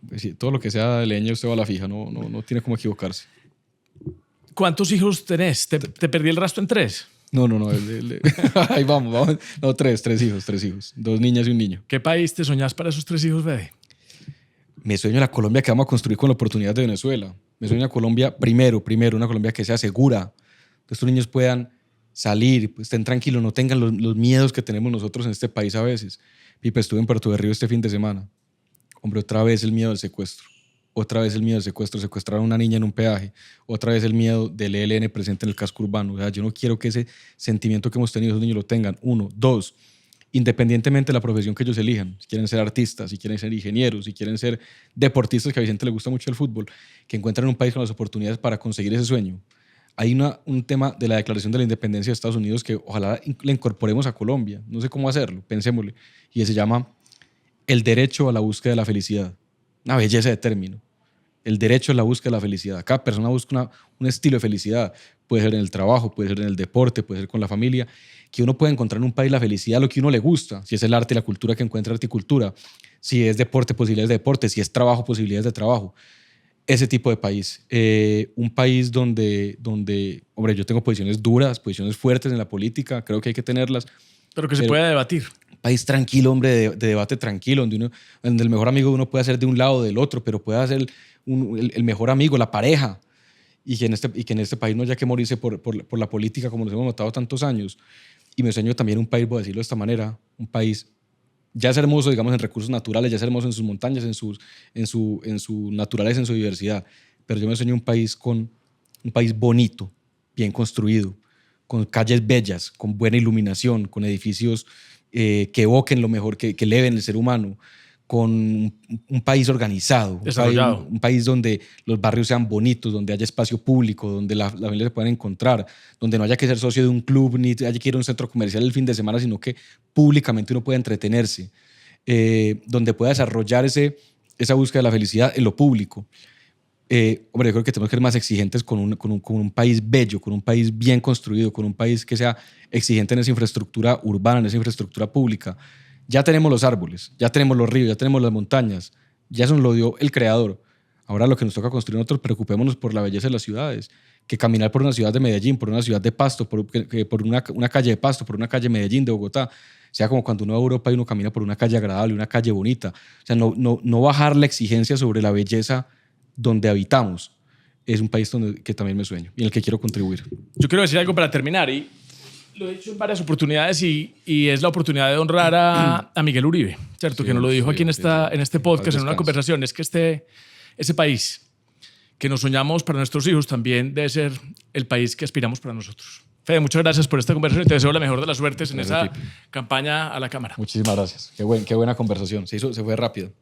Pues sí, todo lo que sea de leña usted va a la fija, no tiene como equivocarse. ¿Cuántos hijos tenés? ¿Te perdí el rastro en 3? No. Ahí vamos. No, tres hijos. 2 niñas y un niño. ¿Qué país te soñás para esos 3 hijos, Fede? Me sueño la Colombia que vamos a construir con la oportunidad de Venezuela. Me sueño la Colombia primero, una Colombia que sea segura, que estos niños puedan salir, pues, estén tranquilos, no tengan los miedos que tenemos nosotros en este país a veces. Pipe, estuve en Puerto de Río este fin de semana. Hombre, otra vez el miedo del secuestro. Secuestrar a una niña en un peaje. Otra vez el miedo del ELN presente en el casco urbano. O sea, yo no quiero que ese sentimiento que hemos tenido esos niños lo tengan. 1, 2, independientemente de la profesión que ellos elijan, si quieren ser artistas, si quieren ser ingenieros, si quieren ser deportistas, que a Vicente le gusta mucho el fútbol, que encuentren un país con las oportunidades para conseguir ese sueño. Hay un tema de la Declaración de la Independencia de Estados Unidos que ojalá le incorporemos a Colombia. No sé cómo hacerlo, pensémosle. Y se llama el derecho a la búsqueda de la felicidad. Una belleza de término. El derecho a la búsqueda de la felicidad. Cada persona busca un estilo de felicidad. Puede ser en el trabajo, puede ser en el deporte, puede ser con la familia. Que uno puede encontrar en un país la felicidad, lo que uno le gusta. Si es el arte y la cultura, que encuentra arte y cultura. Si es deporte, posibilidades de deporte. Si es trabajo, posibilidades de trabajo. Ese tipo de país. Un país donde, hombre, yo tengo posiciones duras, posiciones fuertes en la política. Creo que hay que tenerlas. Pero que se pueda debatir. País tranquilo, hombre, de debate tranquilo, donde el mejor amigo uno puede ser de un lado o del otro, pero puede ser el mejor amigo, la pareja, y que en este país no haya que morirse por la política como nos hemos notado tantos años. Y me sueño también un país, voy a decirlo de esta manera, un país ya es hermoso, digamos, en recursos naturales, ya es hermoso en sus montañas, en su naturaleza, en su diversidad, pero yo me sueño un país bonito, bien construido, con calles bellas, con buena iluminación, con edificios que evoquen lo mejor, que eleven el ser humano, con un país organizado, un país donde los barrios sean bonitos, donde haya espacio público, donde la familia se pueda encontrar, donde no haya que ser socio de un club, ni haya que ir a un centro comercial el fin de semana, sino que públicamente uno pueda entretenerse, donde pueda desarrollar esa búsqueda de la felicidad en lo público. Hombre, yo creo que tenemos que ser más exigentes con un país bello, con un país bien construido, con un país que sea exigente en esa infraestructura urbana, en esa infraestructura pública. Ya tenemos los árboles, ya tenemos los ríos, ya tenemos las montañas, ya eso nos lo dio el creador. Ahora lo que nos toca construir nosotros, preocupémonos por la belleza de las ciudades, que caminar por una ciudad de Medellín, por una ciudad de Pasto, por una calle de Pasto, por una calle de Medellín, de Bogotá, sea como cuando uno va a Europa y uno camina por una calle agradable, una calle bonita. O sea, no bajar la exigencia sobre la belleza donde habitamos. Es un país que también me sueño y en el que quiero contribuir. Yo quiero decir algo para terminar y lo he dicho en varias oportunidades y es la oportunidad de honrar a Miguel Uribe, ¿cierto? Sí, que nos lo dijo sí, aquí en, sí, en este podcast, en una descanse. conversación. Es que ese país que nos soñamos para nuestros hijos también debe ser el país que aspiramos para nosotros. Fede, muchas gracias por esta conversación y te deseo la mejor de las suertes en Gracias, esa Pipe. campaña a la Cámara. Muchísimas gracias. Qué buena conversación. Se fue rápido.